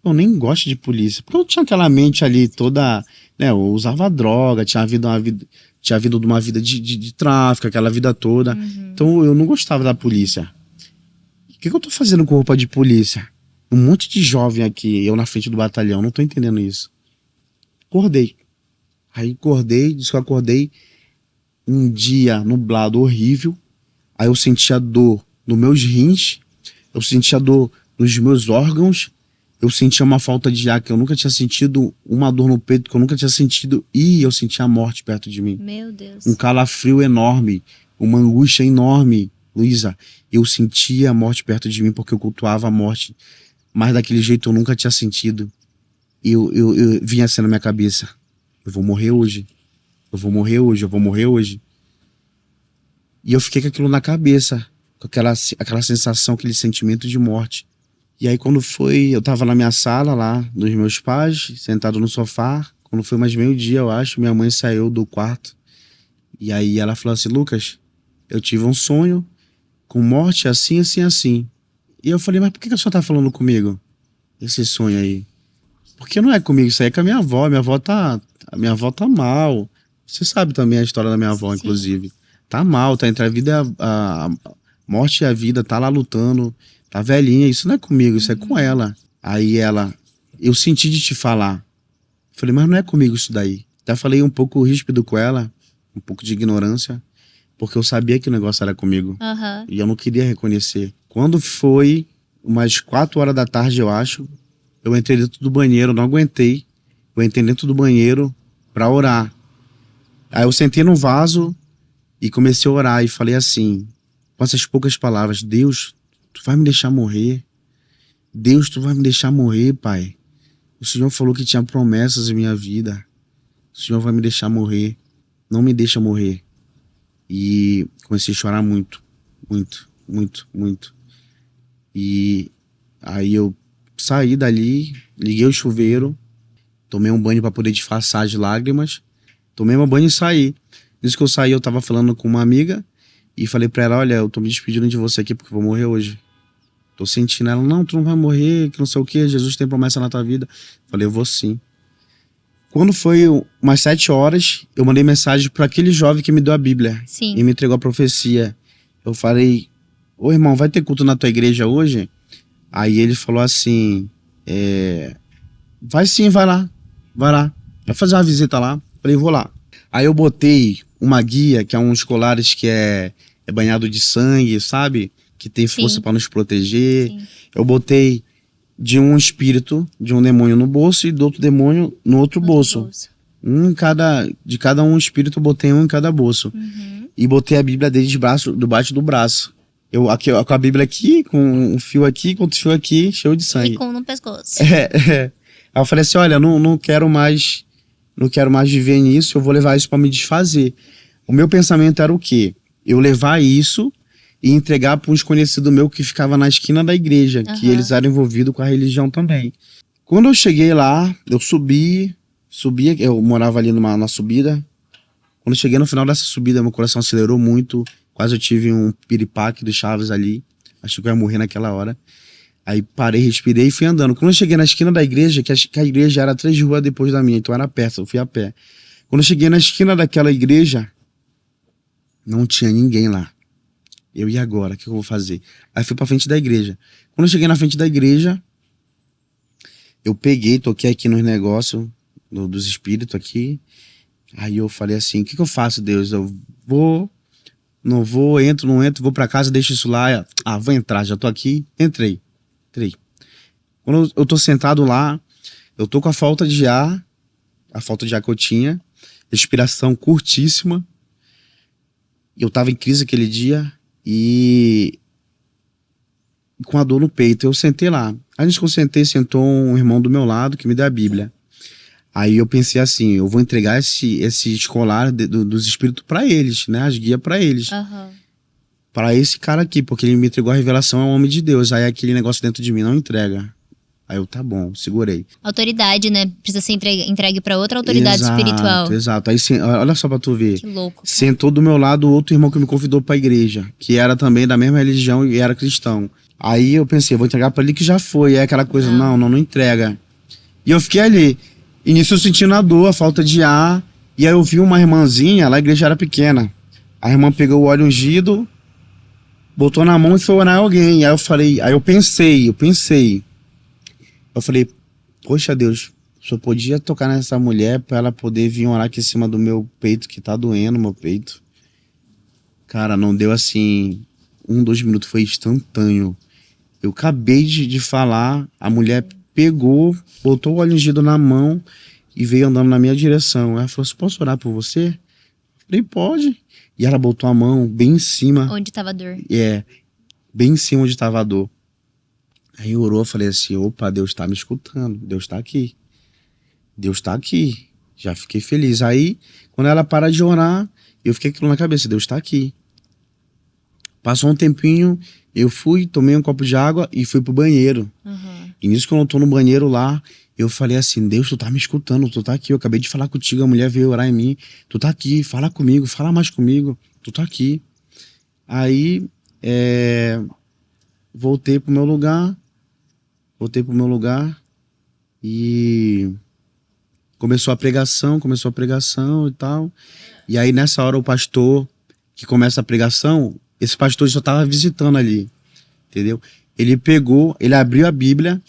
Eu nem gosto de polícia, porque eu tinha aquela mente ali toda, né, eu usava droga, tinha vindo de uma vida de tráfico, aquela vida toda, então eu não gostava da polícia. O que eu tô fazendo com roupa de polícia? Um monte de jovem aqui, eu na frente do batalhão, não tô entendendo isso. Acordei. Aí disse que eu acordei um dia nublado horrível, aí eu sentia dor nos meus rins, eu sentia dor nos meus órgãos, eu sentia uma falta de ar que eu nunca tinha sentido, uma dor no peito que eu nunca tinha sentido, e eu sentia a morte perto de mim. Meu Deus. Um calafrio enorme, uma angústia enorme, Luísa. Eu sentia a morte perto de mim porque eu cultuava a morte, mas daquele jeito eu nunca tinha sentido. Eu vinha assim na minha cabeça, eu vou morrer hoje, eu vou morrer hoje, eu vou morrer hoje. E eu fiquei com aquilo na cabeça, com aquela sensação, aquele sentimento de morte. E aí quando foi, eu tava na minha sala lá, dos meus pais, sentado no sofá, quando foi mais meio-dia, eu acho, minha mãe saiu do quarto. E aí ela falou assim, Lucas, eu tive um sonho com morte assim, assim, assim. E eu falei, mas por que a senhora tá falando comigo? Esse sonho aí. Porque não é comigo, isso aí é com a minha avó. A minha avó tá mal. Você sabe também a história da minha avó, Sim. inclusive. Tá mal, tá entre a vida, a morte e a vida, tá lá lutando, tá velhinha. Isso não é comigo, isso é com ela. Aí ela, eu senti de te falar. Falei, mas não é comigo isso daí. Até falei um pouco ríspido com ela, um pouco de ignorância, porque eu sabia que o negócio era comigo. E eu não queria reconhecer. Quando foi umas 4 horas da tarde, eu acho, eu entrei dentro do banheiro, não aguentei. Eu entrei dentro do banheiro pra orar. Aí eu sentei no vaso e comecei a orar e falei assim, com essas poucas palavras, Deus, tu vai me deixar morrer? Deus, tu vai me deixar morrer, Pai? O Senhor falou que tinha promessas em minha vida. O Senhor vai me deixar morrer. Não me deixa morrer. E comecei a chorar muito, muito, muito, muito. E aí eu saí dali, liguei o chuveiro, tomei um banho para poder disfarçar as lágrimas, tomei meu banho e saí. Nisso que eu saí, eu tava falando com uma amiga e falei pra ela, olha, eu tô me despedindo de você aqui porque eu vou morrer hoje. Tô sentindo ela, não, tu não vai morrer, que não sei o que, Jesus tem promessa na tua vida. Falei, eu vou sim. Quando foi umas 7 horas, eu mandei mensagem para aquele jovem que me deu a Bíblia. Sim. E me entregou a profecia. Eu falei, ô irmão, vai ter culto na tua igreja hoje? Aí ele falou assim, vai sim, vai lá, vai fazer uma visita lá. Falei, vou lá. Aí eu botei uma guia, que é uns colares que é banhado de sangue, sabe? Que tem força para nos proteger. Sim. Eu botei de um espírito, de um demônio no bolso e do outro demônio no outro bolso. De cada um espírito eu botei um em cada bolso. E botei a Bíblia dele debaixo do braço. Eu com a Bíblia aqui, com um fio aqui, com outro fio aqui, cheio de sangue. E com no pescoço. Aí eu falei assim, olha, não quero mais viver nisso, eu vou levar isso para me desfazer. O meu pensamento era o quê? Eu levar isso e entregar para uns conhecidos meus que ficava na esquina da igreja, que eles eram envolvidos com a religião também. Quando eu cheguei lá, eu subia, eu morava ali na subida. Quando eu cheguei no final dessa subida, meu coração acelerou muito, quase eu tive um piripaque do Chaves ali, achei que eu ia morrer naquela hora. Aí parei, respirei e fui andando. Quando eu cheguei na esquina da igreja, que a igreja era 3 ruas depois da minha, então era perto, eu fui a pé. Quando eu cheguei na esquina daquela igreja, não tinha ninguém lá. Eu, e agora? O que eu vou fazer? Aí fui pra frente da igreja. Quando eu cheguei na frente da igreja, eu toquei aqui nos negócios dos espíritos aqui. Aí eu falei assim, o que eu faço, Deus? Eu não vou, entro, não entro, vou pra casa, deixo isso lá. Vou entrar, já tô aqui. Entrei. Quando eu tô sentado lá, eu tô com a falta de ar que eu tinha, respiração curtíssima. Eu tava em crise aquele dia e com a dor no peito. Eu sentei lá. Antes que eu sentei, sentou um irmão do meu lado que me deu a Bíblia. Aí eu pensei assim, eu vou entregar esse escolar dos espíritos pra eles, né? As guias pra eles. Pra esse cara aqui, porque ele me entregou a revelação, é um homem de Deus. Aí aquele negócio dentro de mim não entrega. Aí eu, tá bom, segurei. Autoridade, né? Precisa ser entregue pra outra autoridade espiritual. Exato. Aí, olha só pra tu ver. Que louco. Sentou do meu lado outro irmão que me convidou pra igreja, que era também da mesma religião e era cristão. Aí eu pensei, vou entregar pra ele que já foi. Aí aquela coisa, não entrega. E eu fiquei ali. E nisso eu sentindo a dor, a falta de ar. E aí eu vi uma irmãzinha, lá a igreja era pequena. A irmã pegou o óleo ungido, botou na mão e foi orar alguém. Aí eu pensei. Eu falei, poxa Deus, só podia tocar nessa mulher pra ela poder vir orar aqui em cima do meu peito, que tá doendo meu peito. Cara, não deu assim, 2 minutos, foi instantâneo. Eu acabei de falar, a mulher pegou, botou o óleo ungido na mão e veio andando na minha direção. Ela falou assim, posso orar por você? Eu falei, pode. E ela botou a mão bem em cima. Onde tava a dor. Bem em cima onde tava a dor. Aí orou, eu falei assim, opa, Deus tá me escutando, Deus tá aqui. Deus tá aqui. Já fiquei feliz. Aí, quando ela para de orar, eu fiquei com aquilo na cabeça, Deus tá aqui. Passou um tempinho, eu fui, tomei um copo de água e fui pro banheiro. E nisso que eu não tô no banheiro lá, eu falei assim, Deus, tu tá me escutando, tu tá aqui, eu acabei de falar contigo, a mulher veio orar em mim, tu tá aqui, fala comigo, fala mais comigo, tu tá aqui. Aí, voltei pro meu lugar e começou a pregação e tal. E aí nessa hora o pastor que começa a pregação, esse pastor só tava visitando ali, entendeu? Ele abriu a Bíblia,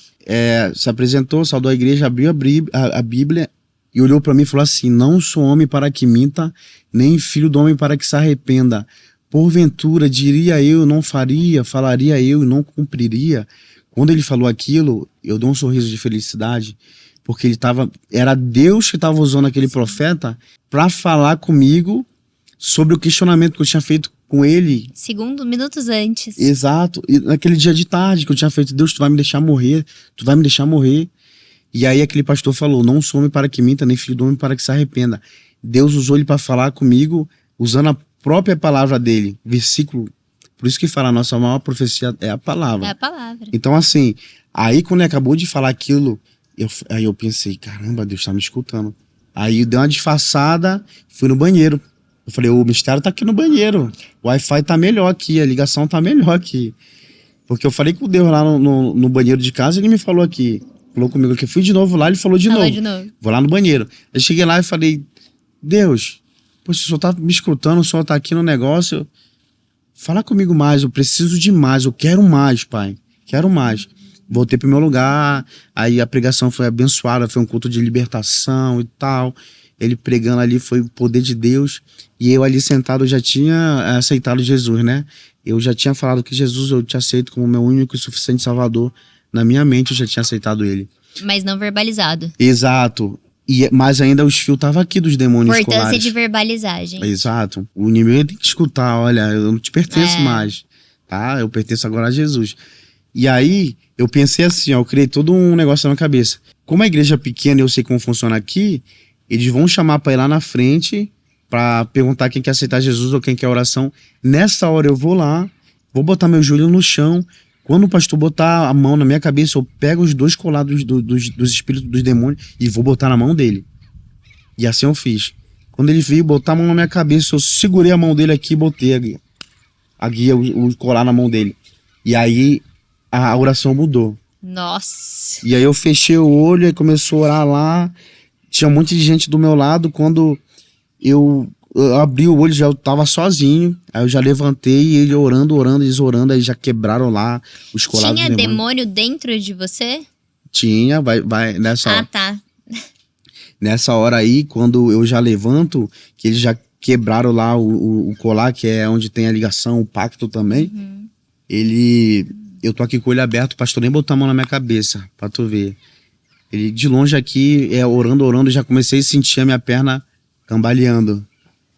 se apresentou, saudou a igreja, abriu a Bíblia e olhou para mim e falou assim, não sou homem para que minta, nem filho do homem para que se arrependa. Porventura, diria eu, não faria, falaria eu e não cumpriria. Quando ele falou aquilo, eu dei um sorriso de felicidade, porque era Deus que estava usando aquele profeta para falar comigo sobre o questionamento que eu tinha feito com ele. Minutos antes. Exato. E naquele dia de tarde que eu tinha feito, Deus, tu vai me deixar morrer. E aí aquele pastor falou, não sou homem para que minta, nem filho do homem para que se arrependa. Deus usou ele para falar comigo, usando a própria palavra dele. Versículo. Por isso que fala, a nossa maior profecia é a palavra. É a palavra. Então assim, aí quando ele acabou de falar aquilo, aí eu pensei, caramba, Deus tá me escutando. Aí deu uma disfarçada, fui no banheiro. Eu falei, o mistério tá aqui no banheiro. O Wi-Fi tá melhor aqui, a ligação tá melhor aqui. Porque eu falei com Deus lá no banheiro de casa, ele me falou comigo aqui. Fui de novo lá, ele falou de novo. Vou lá no banheiro. Eu cheguei lá e falei, Deus, poxa, o senhor tá me escutando, o senhor tá aqui no negócio. Fala comigo mais, eu preciso de mais, eu quero mais, pai. Quero mais. Voltei pro meu lugar, aí a pregação foi abençoada, foi um culto de libertação e tal. Ele pregando ali, foi o poder de Deus. E eu ali sentado, eu já tinha aceitado Jesus, né? Eu já tinha falado que Jesus, eu te aceito como meu único e suficiente salvador. Na minha mente, eu já tinha aceitado ele. Mas não verbalizado. Exato. Mas ainda os fios estavam aqui dos demônios Importância escolares. de verbalizagem. Exato. O inimigo tem que escutar, olha, eu não te pertenço mais, tá? Eu pertenço agora a Jesus. E aí, eu pensei assim, eu criei todo um negócio na minha cabeça. Como a igreja é pequena e eu sei como funciona aqui, eles vão chamar para ir lá na frente para perguntar quem quer aceitar Jesus ou quem quer oração. Nessa hora eu vou lá, vou botar meu joelho no chão. Quando o pastor botar a mão na minha cabeça, eu pego os 2 colados dos espíritos dos demônios e vou botar na mão dele. E assim eu fiz. Quando ele veio botar a mão na minha cabeça, eu segurei a mão dele aqui e botei a guia, o colar na mão dele. E aí a oração mudou. Nossa. E aí eu fechei o olho e começou a orar lá. Tinha um monte de gente do meu lado. Quando eu abri o olho, já eu tava sozinho. Aí eu já levantei e ele orando, eles orando. Aí já quebraram lá os colados. Tinha demônio dentro de você? Tinha, vai nessa hora. Ah, tá. Nessa hora aí, quando eu já levanto, que eles já quebraram lá o colar, que é onde tem a ligação, o pacto também. Eu tô aqui com o olho aberto, o pastor nem botou a mão na minha cabeça, pra tu ver. Ele de longe aqui, orando, já comecei a sentir a minha perna cambaleando.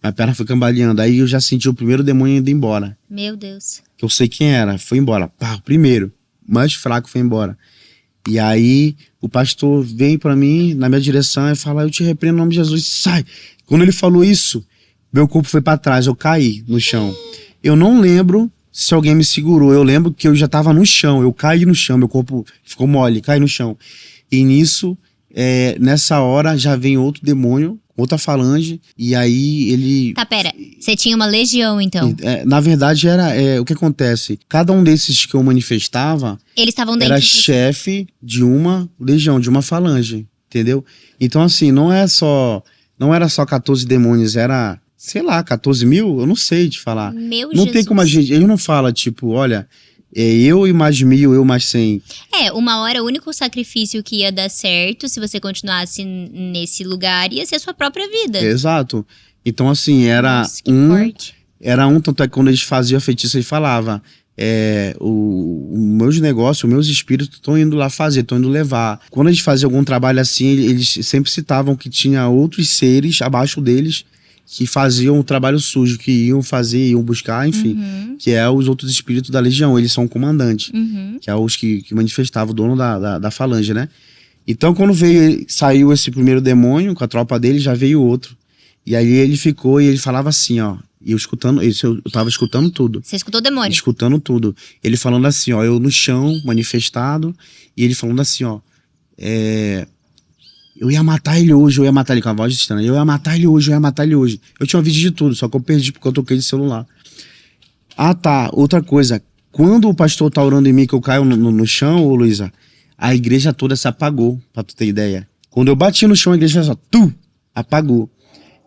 Minha perna foi cambaleando. Aí eu já senti o primeiro demônio indo embora. Meu Deus. Que eu sei quem era, foi embora. Pá, o primeiro, mais fraco, foi embora. E aí o pastor vem pra mim, na minha direção, e fala, eu te repreendo no nome de Jesus, sai. Quando ele falou isso, meu corpo foi pra trás, eu caí no chão. Eu não lembro se alguém me segurou. Eu lembro que eu já tava no chão, eu caí no chão, meu corpo ficou mole, caí no chão. E nisso, nessa hora, já vem outro demônio, outra falange, e aí ele... Tá, pera. Você tinha uma legião, então. Na verdade, o que acontece? Cada um desses que eu manifestava Eles estavam dentro era de você. chefe de uma legião, de uma falange, entendeu? Então, assim, não era só 14 demônios, era, sei lá, 14 mil? Eu não sei te falar. Meu Não tem Jesus. como a gente... Ele não fala, tipo, olha, eu e mais 1000, eu mais 100. Uma hora o único sacrifício que ia dar certo, se você continuasse nesse lugar, ia ser a sua própria vida. Exato. Então, assim, era Nossa, que forte. Tanto é que quando eles faziam a feitiça, ele falava, os meus negócios, os meus espíritos estão indo lá fazer, estão indo levar. Quando eles faziam algum trabalho assim, eles sempre citavam que tinha outros seres abaixo deles que faziam o trabalho sujo, que iam fazer, iam buscar, enfim, que é os outros espíritos da legião. Eles são comandantes, que é os que manifestavam o dono da falange, né? Então, quando saiu esse primeiro demônio com a tropa dele, já veio outro. E aí ele ficou e ele falava assim, ó, e eu tava escutando tudo. Você escutou o demônio? Escutando tudo. Ele falando assim, ó, eu no chão, manifestado, e ele falando assim, ó, eu ia matar ele hoje, eu ia matar ele com a voz estranha, eu ia matar ele hoje, eu ia matar ele hoje. Eu tinha um vídeo de tudo, só que eu perdi porque eu toquei de celular. Ah, tá, outra coisa, quando o pastor tá orando em mim que eu caio no chão, ô Luísa, a igreja toda se apagou, pra tu ter ideia. Quando eu bati no chão, a igreja só, apagou.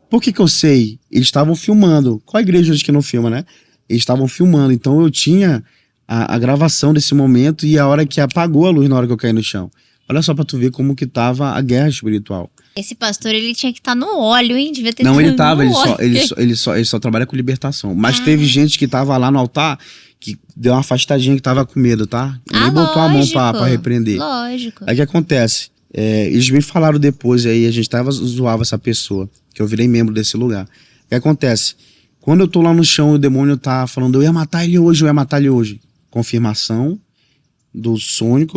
Por que eu sei? Eles estavam filmando. Qual a igreja hoje que não filma, né? Eles estavam filmando, então eu tinha a gravação desse momento e a hora que apagou a luz na hora que eu caí no chão. Olha só pra tu ver como que tava a guerra espiritual. Esse pastor, ele tinha que estar no óleo, hein? Devia ter Não, ele no tava, óleo. ele só trabalha com libertação. Mas teve gente que tava lá no altar que deu uma afastadinha que tava com medo, tá? Nem botou a mão pra repreender. Lógico. Aí o que acontece? Eles me falaram depois, aí a gente zoava essa pessoa, que eu virei membro desse lugar. O que acontece? Quando eu tô lá no chão, o demônio tá falando, eu ia matar ele hoje, eu ia matar ele hoje. Confirmação do sonho,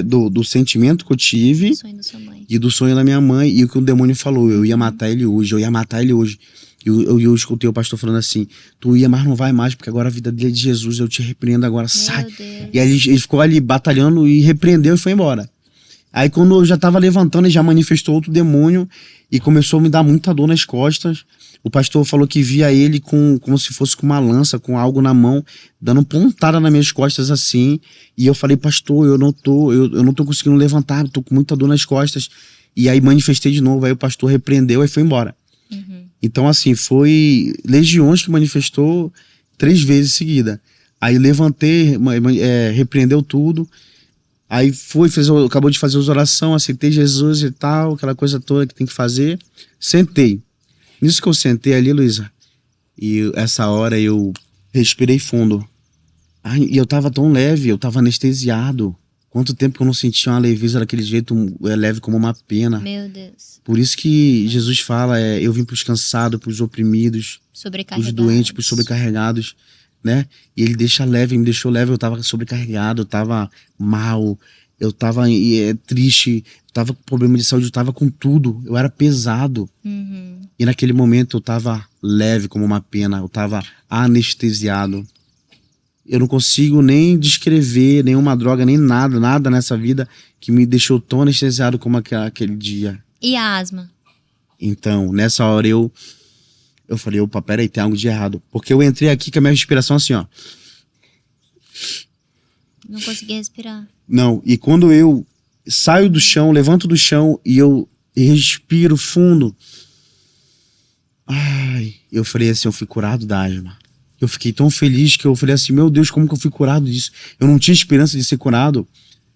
do sentimento que eu tive. O sonho da sua mãe. E do sonho da minha mãe, e o que o demônio falou, eu ia matar ele hoje, eu ia matar ele hoje. E eu escutei o pastor falando assim, tu ia, mas não vai mais, porque agora a vida dele é de Jesus, eu te repreendo agora, sai. Deus. E aí ele ficou ali batalhando e repreendeu e foi embora. Aí quando eu já tava levantando, ele já manifestou outro demônio e começou a me dar muita dor nas costas. O pastor falou que via ele como se fosse com uma lança, com algo na mão, dando pontada nas minhas costas assim. E eu falei, pastor, eu não tô conseguindo levantar, tô com muita dor nas costas. E aí manifestei de novo, aí o pastor repreendeu e foi embora. Então assim, foi legiões que manifestou 3 vezes seguida. Aí levantei, repreendeu tudo. Aí acabou de fazer as orações, aceitei Jesus e tal, aquela coisa toda que tem que fazer. Sentei. Nisso que eu sentei ali, Luísa, e essa hora eu respirei fundo. E eu tava tão leve, eu tava anestesiado. Quanto tempo que eu não sentia uma leveza daquele jeito, leve como uma pena. Meu Deus. Por isso que Jesus fala, eu vim pros cansados, pros oprimidos, pros doentes, pros sobrecarregados, né? E ele deixa leve, me deixou leve, eu tava sobrecarregado, eu tava mal, eu tava triste, eu tava com problema de saúde, eu tava com tudo, eu era pesado. E naquele momento eu tava leve como uma pena, eu tava anestesiado. Eu não consigo nem descrever nenhuma droga, nem nada nessa vida que me deixou tão anestesiado como aquele dia. E a asma? Então, nessa hora eu falei, opa, peraí, tem algo de errado. Porque eu entrei aqui com a minha respiração assim, ó. Não consegui respirar. Não, e quando eu saio do chão, levanto do chão e eu respiro fundo, eu falei assim, eu fui curado da asma. Eu fiquei tão feliz que eu falei assim, meu Deus, como que eu fui curado disso? Eu não tinha esperança de ser curado.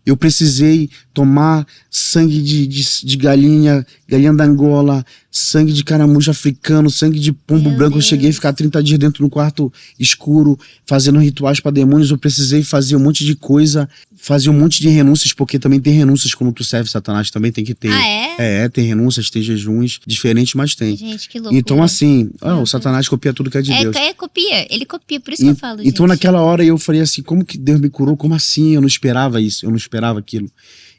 Eu precisei tomar sangue de galinha da Angola, sangue de caramujo africano, sangue de pombo branco. Eu cheguei a ficar 30 dias dentro do quarto escuro, fazendo rituais para demônios. Eu precisei fazer um monte de coisa, fazer um monte de renúncias, porque também tem renúncias quando tu serve Satanás, também tem que ter. Tem renúncias, tem jejuns, diferente, mas tem. Gente, que loucura. Então assim, o Satanás copia tudo que é de Deus. Copia, ele copia, por isso que eu falo, gente. Então naquela hora eu falei assim, como que Deus me curou? Como assim? Eu não esperava isso, eu não esperava aquilo.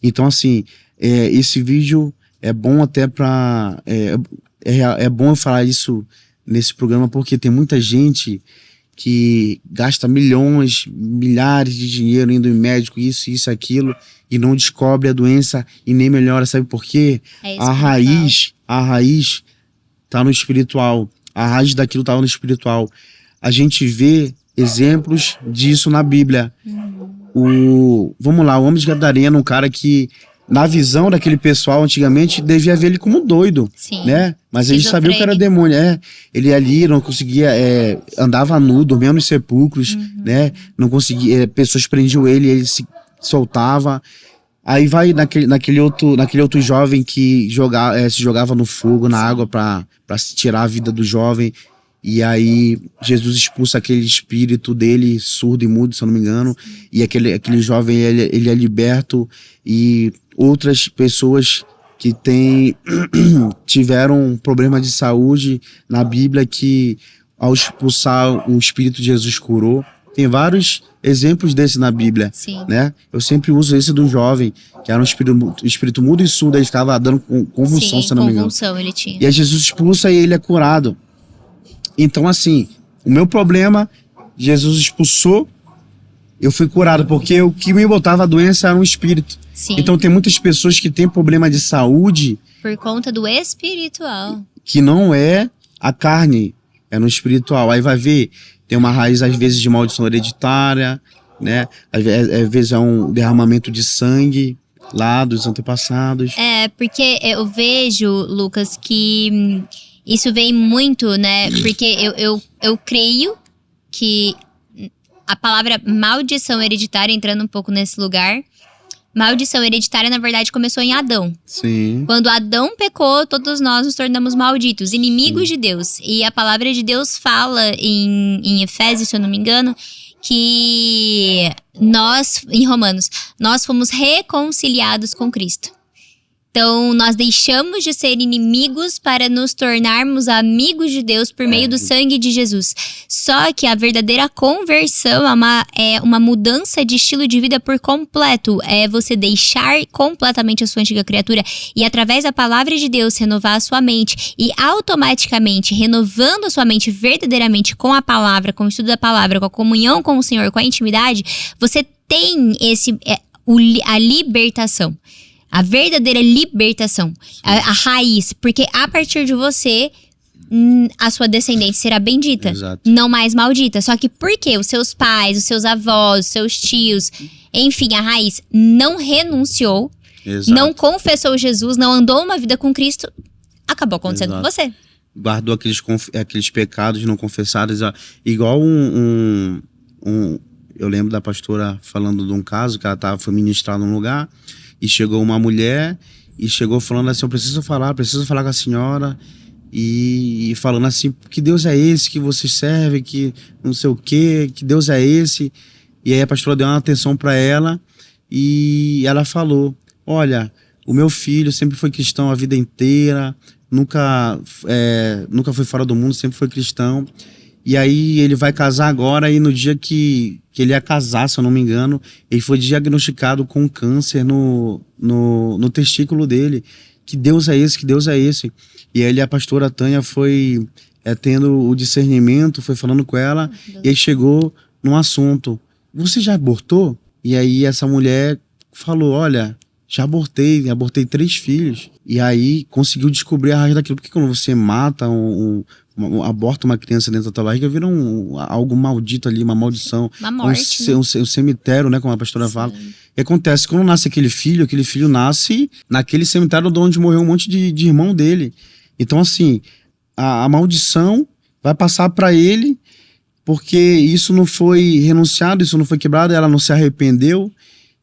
Então assim, esse vídeo é bom até pra... É bom eu falar isso nesse programa, porque tem muita gente que gasta milhões, milhares de dinheiro indo em médico, isso, aquilo, e não descobre a doença e nem melhora, sabe por quê? A raiz tá no espiritual. A raiz daquilo tá no espiritual. A gente vê exemplos disso na Bíblia. Vamos lá, o homem de Gadareno, um cara que, na visão daquele pessoal antigamente, devia ver ele como doido, Sim. né? Mas ele sabia que era demônio, Ele ali não conseguia, andava nu, dormia nos sepulcros, né? Não conseguia, pessoas prendiam ele se soltava. Aí vai naquele outro jovem que se jogava no fogo, na água para tirar a vida do jovem. E aí Jesus expulsa aquele espírito dele, surdo e mudo, se eu não me engano. E aquele jovem, ele é liberto. E outras pessoas que tiveram um problema de saúde na Bíblia, que ao expulsar o espírito de Jesus curou. Tem vários exemplos desse na Bíblia, né? Eu sempre uso esse do jovem, que era um espírito mudo e surdo, aí ficava dando convulsão, se eu não me engano. Convulsão ele tinha. E aí Jesus expulsa e ele é curado. Então, assim, o meu problema, Jesus expulsou, eu fui curado, porque o que me botava a doença era um espírito. Sim. Então tem muitas pessoas que têm problema de saúde... Por conta do espiritual. Que não é a carne, é no espiritual. Aí vai ver, tem uma raiz às vezes de maldição hereditária, né? Às vezes é um derramamento de sangue lá dos antepassados. Porque eu vejo, Lucas, que isso vem muito, né? Porque eu creio que a palavra maldição hereditária, entrando um pouco nesse lugar, maldição hereditária, na verdade, começou em Adão. Sim. Quando Adão pecou, todos nós nos tornamos malditos, inimigos de Deus. E a palavra de Deus fala em Efésios, se eu não me engano, que nós, em Romanos, nós fomos reconciliados com Cristo. Então, nós deixamos de ser inimigos para nos tornarmos amigos de Deus por meio do sangue de Jesus. Só que a verdadeira conversão é uma mudança de estilo de vida por completo. É você deixar completamente a sua antiga criatura e, através da palavra de Deus, renovar a sua mente. E automaticamente, renovando a sua mente verdadeiramente com a palavra, com o estudo da palavra, com a comunhão com o Senhor, com a intimidade, você tem a libertação. A verdadeira libertação, a raiz, porque a partir de você, a sua descendência será bendita, não mais maldita. Só que por quê? Os seus pais, os seus avós, os seus tios, enfim, a raiz não renunciou, não confessou Jesus, não andou uma vida com Cristo, acabou acontecendo com você. Guardou aqueles pecados não confessados, igual eu lembro da pastora falando de um caso que ela foi ministrar num lugar. E chegou uma mulher e chegou falando assim, eu preciso falar com a senhora. E falando assim, que Deus é esse que vocês servem, que não sei o quê, que Deus é esse. E aí a pastora deu uma atenção para ela e ela falou, olha, o meu filho sempre foi cristão a vida inteira, nunca foi fora do mundo, sempre foi cristão. E aí ele vai casar agora e no dia que ele ia casar, se eu não me engano, ele foi diagnosticado com câncer no testículo dele. Que Deus é esse, que Deus é esse. E aí a pastora Tânia foi tendo o discernimento, foi falando com ela, e aí chegou num assunto. Você já abortou? E aí essa mulher falou, olha, já abortei 3 filhos. E aí conseguiu descobrir a raiz daquilo. Porque quando você mata aborta uma criança dentro da tua barriga, vira algo maldito ali, uma maldição. Uma morte, um cemitério, né, como a pastora fala. E acontece, quando nasce aquele filho nasce naquele cemitério de onde morreu um monte de irmão dele. Então, assim, a maldição vai passar para ele, porque isso não foi renunciado, isso não foi quebrado, ela não se arrependeu,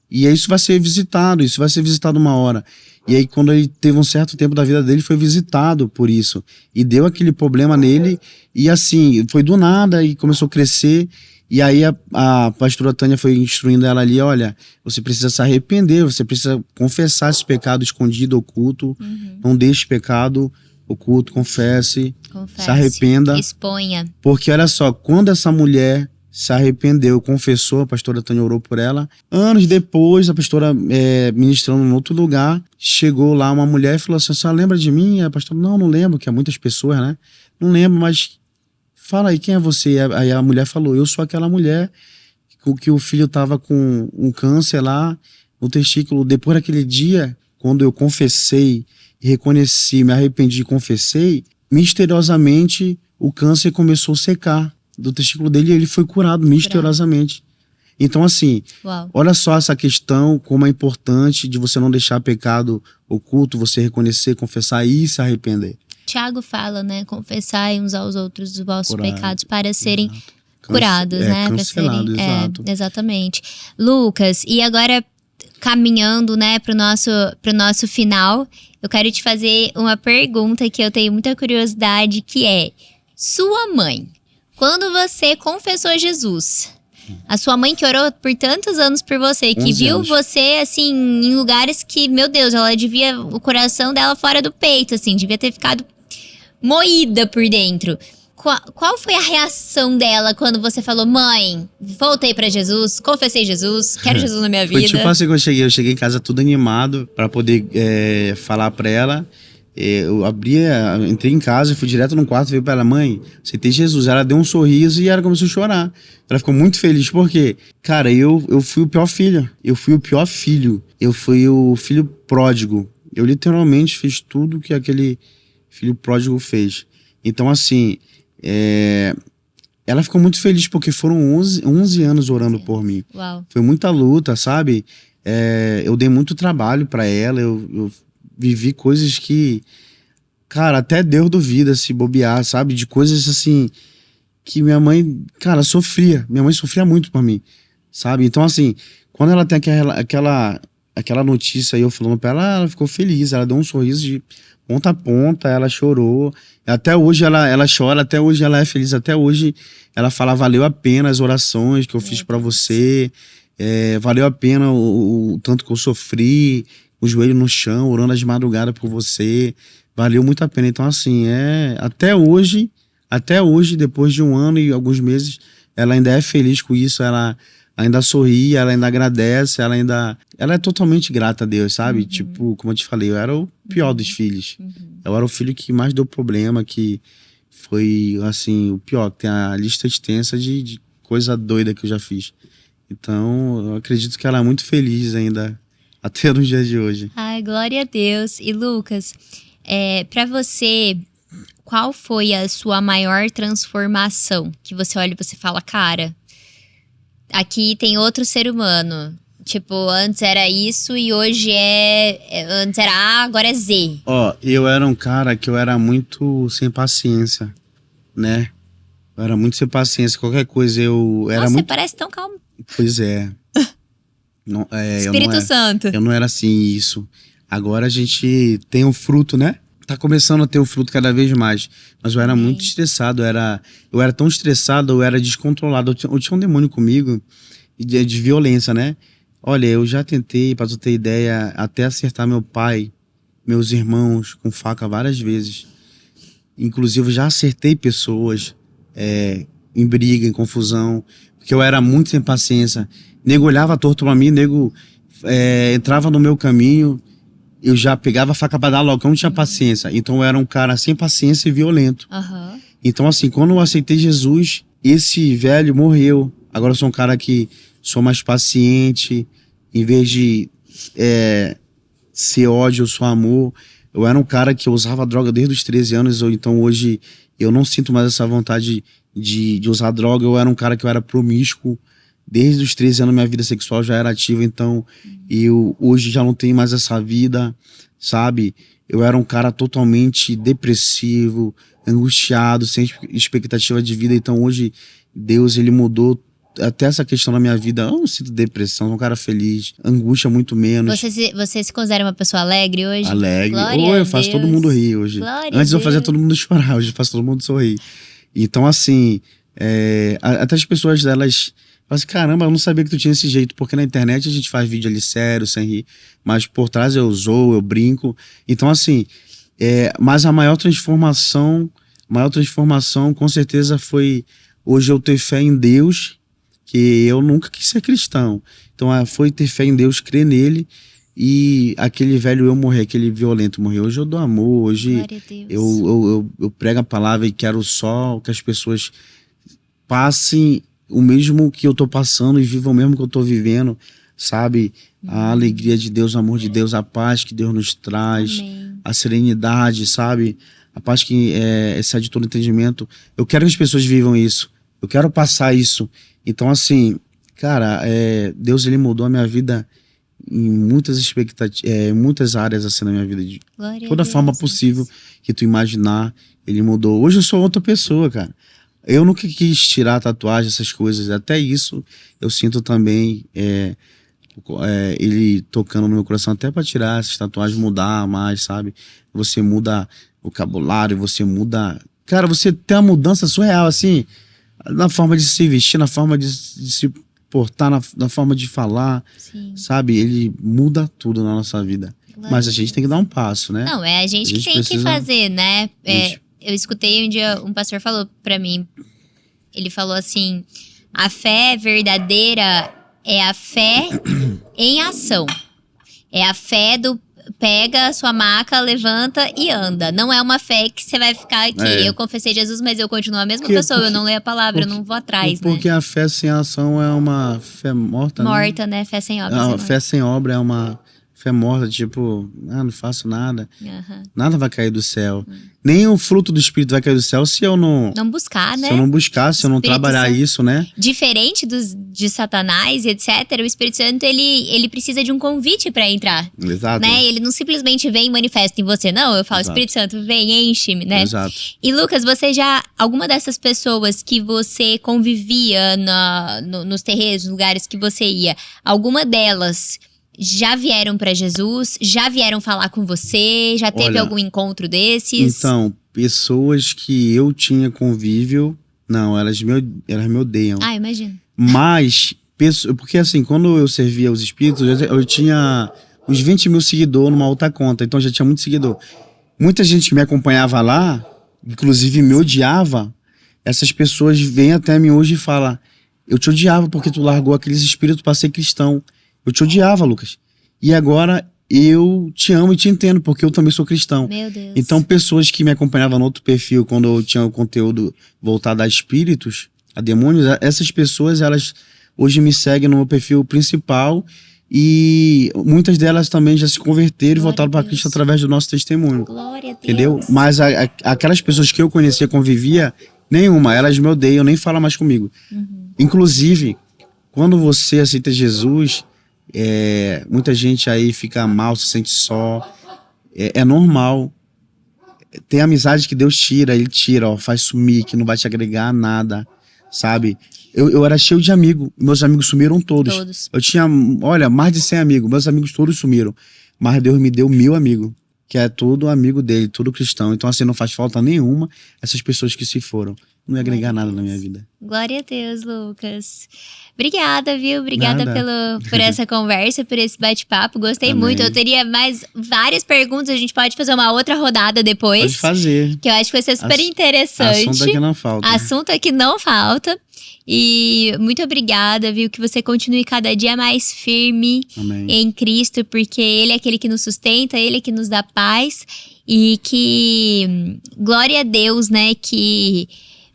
e isso vai ser visitado uma hora. E aí, quando ele teve um certo tempo da vida dele, foi visitado por isso. E deu aquele problema nele. E assim, foi do nada e começou a crescer. E aí a pastora Tânia foi instruindo ela ali, olha, você precisa se arrepender, você precisa confessar esse pecado escondido, oculto. Não deixe pecado oculto, confesse, se arrependa. Exponha. Porque olha só, quando essa mulher se arrependeu, confessou, a pastora Tânia orou por ela. Anos depois, a pastora ministrando em outro lugar, chegou lá uma mulher e falou assim, a senhora lembra de mim? A pastora, não lembro, que é muitas pessoas, né? Não lembro, mas fala aí, quem é você? Aí a mulher falou, eu sou aquela mulher que o filho tava com um câncer lá no testículo. Depois daquele dia, quando eu confessei, reconheci, me arrependi e confessei, misteriosamente o câncer começou a secar do testículo dele e ele foi curado misteriosamente. Então, assim, Uau. olha só essa questão, como é importante de você não deixar pecado oculto, você reconhecer, confessar e se arrepender. Tiago fala, né? Confessai uns aos outros os vossos Curado. pecados para serem Exato. curados, né? Para Cancelado, serem, exato. Exatamente. Lucas, e agora caminhando, né, pro nosso final, eu quero te fazer uma pergunta que eu tenho muita curiosidade, que é: sua mãe, quando você confessou Jesus, a sua mãe que orou por tantos anos por você, que 11 viu anos. você, assim, em lugares que, meu Deus, ela devia, o coração dela fora do peito, assim, devia ter ficado moída por dentro. Qual foi a reação dela quando você falou: mãe, voltei pra Jesus, confessei Jesus, quero Jesus na minha vida? Foi tipo assim que eu cheguei em casa tudo animado pra poder falar pra ela. Eu entrei em casa, fui direto no quarto, veio pra ela: mãe, aceitei Jesus. Ela deu um sorriso e ela começou a chorar. Ela ficou muito feliz, porque, cara, eu fui o pior filho. Eu fui o pior filho. Eu fui o filho pródigo. Eu literalmente fiz tudo que aquele filho pródigo fez. Então, assim, ela ficou muito feliz, porque foram 11 anos orando por mim. Uau. Foi muita luta, sabe? Eu dei muito trabalho pra ela, eu vivi coisas que, cara, até Deus duvida se bobear, sabe? De coisas assim que minha mãe, cara, sofria. Minha mãe sofria muito por mim, sabe? Então, assim, quando ela tem aquela notícia aí, eu falando pra ela ficou feliz, ela deu um sorriso de ponta a ponta, ela chorou. Até hoje ela chora, até hoje ela é feliz, até hoje ela fala: valeu a pena as orações que eu fiz pra você, valeu a pena o tanto que eu sofri, o joelho no chão, orando de madrugada por você, valeu muito a pena. Então, assim, até hoje, depois de 1 ano e alguns meses, ela ainda é feliz com isso, ela ainda sorri, ela ainda agradece, ela é totalmente grata a Deus, sabe? Tipo, como eu te falei, eu era o pior dos filhos. Eu era o filho que mais deu problema, que foi, assim, o pior, que tem a lista extensa de coisa doida que eu já fiz. Então, eu acredito que ela é muito feliz ainda, até nos dias de hoje. Ai, glória a Deus. E Lucas, pra você, qual foi a sua maior transformação? Que você olha e você fala: cara, aqui tem outro ser humano. Tipo, antes era isso e hoje antes era A, agora é Z. Ó, eu era um cara que eu era muito sem paciência, né? Eu era muito sem paciência, qualquer coisa eu era Nossa, muito... você parece tão calmo. Pois é. Não, Espírito Santo. Eu não era assim, isso. Agora a gente tem o fruto, né? Tá começando a ter o fruto cada vez mais. Mas eu era muito estressado, eu era tão estressado, eu era descontrolado. Eu tinha um demônio comigo de violência, né? Olha, eu já tentei, pra tu ter ideia, até acertar meu pai, meus irmãos com faca várias vezes. Inclusive, já acertei pessoas em briga, em confusão, porque eu era muito sem paciência. Nego olhava torto pra mim, nego entrava no meu caminho, eu já pegava a faca pra dar logo, eu não tinha paciência. Então eu era um cara sem paciência e violento. Então, assim, quando eu aceitei Jesus, esse velho morreu. Agora eu sou um cara que sou mais paciente, em vez de ser ódio, eu sou amor. Eu era um cara que usava droga desde os 13 anos, então hoje eu não sinto mais essa vontade de usar droga. Eu era um cara que eu era promíscuo, desde os 13 anos minha vida sexual já era ativa, então eu hoje já não tenho mais essa vida, sabe? Eu era um cara totalmente depressivo, angustiado, sem expectativa de vida, então hoje Deus, ele mudou até essa questão na minha vida. Eu não sinto depressão, sou um cara feliz, angústia muito menos. Você se considera uma pessoa alegre hoje? Alegre. Glória Eu faço todo mundo rir hoje. Glória Antes a eu fazia Deus. todo mundo chorar, hoje eu faço todo mundo sorrir. Então, assim, até as pessoas, elas falam assim: caramba, eu não sabia que tu tinha esse jeito, porque na internet a gente faz vídeo ali sério, sem rir, mas por trás eu zoo, eu brinco. Então, assim, mas a maior transformação com certeza foi hoje eu ter fé em Deus, que eu nunca quis ser cristão. Então foi ter fé em Deus, crer nele e aquele velho eu morrer, aquele violento morrer. Hoje eu dou amor, hoje Glória a Deus. eu prego a palavra e quero só que as pessoas passem o mesmo que eu tô passando e vivam o mesmo que eu tô vivendo, sabe? A alegria de Deus, o amor de Deus, a paz que Deus nos traz, Amém. a serenidade, sabe? A paz que excede todo entendimento. Eu quero que as pessoas vivam isso. Eu quero passar isso. Então, assim, cara, Deus, ele mudou a minha vida em muitas expectativas, muitas áreas, assim, na minha vida. De Glória toda a Deus, forma possível que tu imaginar, ele mudou. Hoje eu sou outra pessoa, cara. Eu nunca quis tirar a tatuagem, essas coisas. Até isso eu sinto também ele tocando no meu coração, até pra tirar essas tatuagens, mudar mais, sabe? Você muda vocabulário, você muda... Cara, você tem uma mudança surreal, assim, na forma de se vestir, na forma de se portar, na forma de falar, Sim. sabe? Ele muda tudo na nossa vida. Glória Mas a a gente Deus. tem que dar um passo, né? Não, é a gente que tem que precisa- fazer, né? Gente. Eu escutei um dia, um pastor falou pra mim, ele falou assim, a fé verdadeira é a fé em ação. É a fé do pega a sua maca, levanta e anda. Não é uma fé que você vai ficar aqui. É. Eu confessei Jesus, mas eu continuo a mesma Porque- pessoa. Eu porque- não leio a palavra, eu não vou atrás, Porque né? a fé sem ação é uma fé morta, né? Morta, né? Fé sem obra. A fé sem obra é uma fé morta, tipo, não faço nada. Aham. Nada vai cair do céu. Nem o fruto do Espírito vai cair do céu se eu não, Não buscar, né? se eu não buscar, se eu não Espírito trabalhar Santo. isso, né? Diferente de Satanás, etc., o Espírito Santo, ele precisa de um convite pra entrar. Exato. Né? Ele não simplesmente vem e manifesta em você. Não, eu falo, Exato. Espírito Santo, vem, enche-me, né? Exato. E Lucas, você já... Alguma dessas pessoas que você convivia nos terreiros, nos lugares que você ia, alguma delas já vieram pra Jesus? Já vieram falar com você? Já teve Olha, algum encontro desses? Então, pessoas que eu tinha convívio, não, elas me odeiam. Ah, imagino. Mas, porque assim, quando eu servia os espíritos, eu tinha uns 20 mil seguidores numa outra conta, então já tinha muito seguidor. Muita gente que me acompanhava lá, inclusive me odiava, essas pessoas vêm até mim hoje e falam, eu te odiava porque tu largou aqueles espíritos para ser cristão. Eu te odiava, Lucas. E agora eu te amo e te entendo, porque eu também sou cristão. Meu Deus. Então, pessoas que me acompanhavam no outro perfil, quando eu tinha o conteúdo voltado a espíritos, a demônios, essas pessoas, elas hoje me seguem no meu perfil principal e muitas delas também já se converteram e Glória voltaram a para Deus. Cristo através do nosso testemunho. Glória a Deus. Entendeu? Mas aquelas pessoas que eu conhecia, convivia, nenhuma, elas me odeiam, nem falam mais comigo. Inclusive, quando você aceita Jesus, muita gente aí fica mal, se sente só. É normal. Tem amizade que Deus tira, ele tira, ó, faz sumir, que não vai te agregar nada, sabe? Eu era cheio de amigos, meus amigos sumiram todos. Todos. Eu tinha, olha, mais de 100 amigos, meus amigos todos sumiram. Mas Deus me deu 1000 amigos, que é tudo amigo dele, tudo cristão. Então assim, não faz falta nenhuma essas pessoas que se foram. Não ia agregar nada na minha vida. Glória a Deus, Lucas. Obrigada, viu? Obrigada Nada. por essa conversa, por esse bate-papo. Gostei Amém. muito. Eu teria mais várias perguntas. A gente pode fazer uma outra rodada depois. Pode fazer. Que eu acho que vai ser super interessante. Assunto é que não falta. Assunto aqui não falta. E muito obrigada, viu? Que você continue cada dia mais firme Amém. em Cristo, porque Ele é aquele que nos sustenta, Ele é que nos dá paz. E que, glória a Deus, né? Que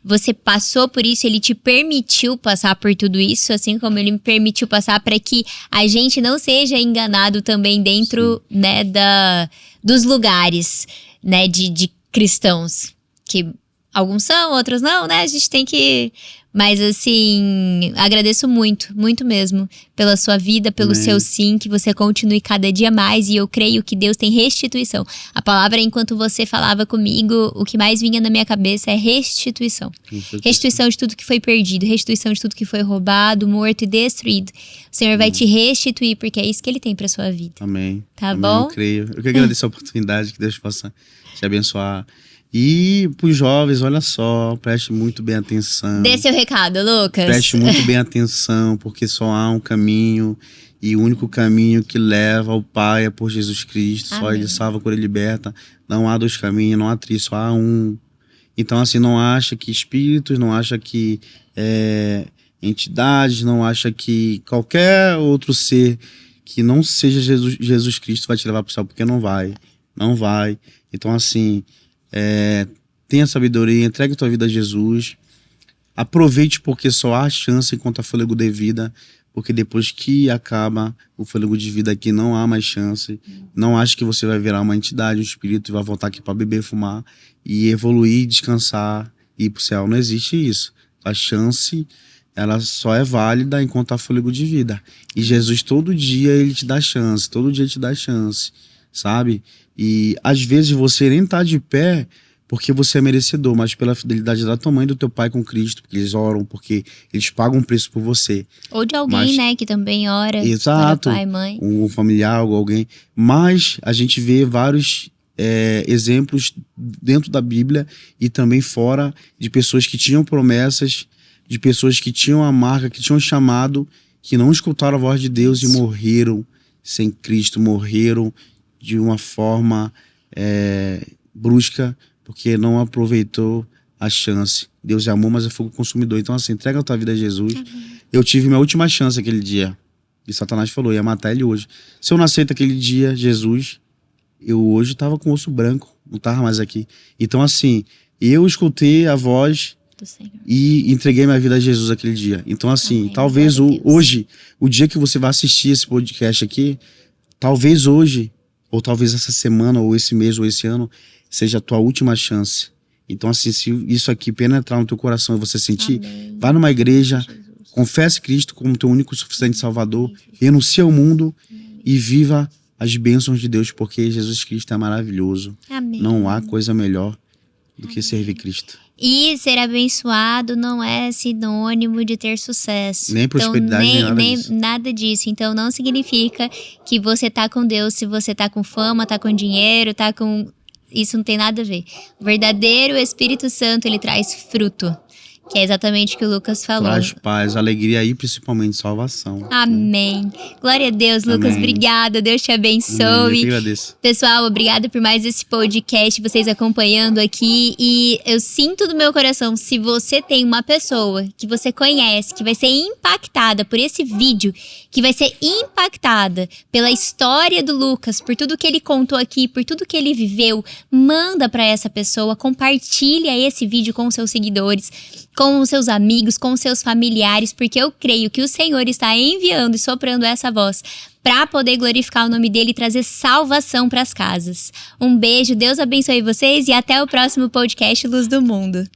você passou por isso, Ele te permitiu passar por tudo isso, assim como Ele me permitiu passar, para que a gente não seja enganado também dentro, né, dos lugares, né, de cristãos. Que alguns são, outros não, né? A gente tem que... Mas assim, agradeço muito, muito mesmo, pela sua vida, pelo Amém. seu sim, que você continue cada dia mais, e eu creio que Deus tem restituição. A palavra, enquanto você falava comigo, o que mais vinha na minha cabeça é restituição. Restituição de tudo que foi perdido, restituição de tudo que foi roubado, morto e destruído. O Senhor vai te restituir, porque é isso que Ele tem pra sua vida. Amém. Tá Amém, bom? Eu creio. Eu que agradeço a oportunidade, que Deus possa te abençoar. E pros jovens, olha só, preste muito bem atenção. Dê seu recado, Lucas. Preste muito bem atenção, porque só há um caminho, e o único caminho que leva ao Pai é por Jesus Cristo. Só Amém. Ele salva, quando Ele liberta. Não há dois caminhos, não há três, só há um. Então, assim, não acha que espíritos, não acha que entidades, não acha que qualquer outro ser que não seja Jesus Cristo vai te levar para o céu, porque não vai. Não vai. Então, assim, tenha sabedoria, entregue a tua vida a Jesus. Aproveite, porque só há chance enquanto há fôlego de vida, porque depois que acaba o fôlego de vida aqui, não há mais chance. Não ache que você vai virar uma entidade, um espírito, e vai voltar aqui para beber, fumar, e evoluir, descansar, e ir pro céu. Não existe isso. A chance, ela só é válida enquanto há fôlego de vida. E Jesus, todo dia, ele te dá chance. Todo dia ele te dá chance, sabe? E às vezes você nem tá de pé porque você é merecedor, mas pela fidelidade da tua mãe e do teu pai com Cristo, porque eles oram, porque eles pagam um preço por você. Ou de alguém, né, que também ora. Exato. Ora pai, mãe. Um familiar ou alguém. Mas a gente vê vários exemplos dentro da Bíblia e também fora, de pessoas que tinham promessas, de pessoas que tinham a marca, que tinham chamado, que não escutaram a voz de Deus e morreram sem Cristo, morreram de uma forma brusca, porque não aproveitou a chance. Deus é amor, mas é fogo consumidor. Então, assim, entrega a tua vida a Jesus. Eu tive minha última chance aquele dia. E Satanás falou, ia matar ele hoje. Se eu não aceito aquele dia Jesus, eu hoje tava com osso branco, não tava mais aqui. Então, assim, eu escutei a voz Do Senhor. e entreguei minha vida a Jesus aquele dia. Então, assim, Amém. talvez Glória a Deus. hoje, o dia que você vai assistir esse podcast aqui, talvez hoje, ou talvez essa semana, ou esse mês, ou esse ano, seja a tua última chance. Então, assim, se isso aqui penetrar no teu coração e você sentir, Amém. vá numa igreja, Jesus. confesse Cristo como teu único e suficiente Salvador, renuncie ao mundo e viva as bênçãos de Deus, porque Jesus Cristo é maravilhoso. Amém. Não há coisa melhor do que servir Cristo. E ser abençoado não é sinônimo de ter sucesso. Nem prosperidade, nem nada nem disso. nada disso. Então não significa que você tá com Deus se você tá com fama, tá com dinheiro, tá com... Isso não tem nada a ver. O verdadeiro Espírito Santo, ele traz fruto. Que é exatamente o que o Lucas falou. Traz paz, alegria e principalmente salvação. Amém. Glória a Deus, Lucas. Amém. Obrigada. Deus te Amém. Eu que abençoe. agradeço. Pessoal, obrigada por mais esse podcast, vocês acompanhando aqui. E eu sinto do meu coração, se você tem uma pessoa que você conhece, que vai ser impactada por esse vídeo, que vai ser impactada pela história do Lucas, por tudo que ele contou aqui, por tudo que ele viveu, manda pra essa pessoa, compartilha esse vídeo com os seus seguidores, com os seus amigos, com os seus familiares, porque eu creio que o Senhor está enviando e soprando essa voz para poder glorificar o nome dele e trazer salvação para as casas. Um beijo, Deus abençoe vocês e até o próximo podcast Luz do Mundo.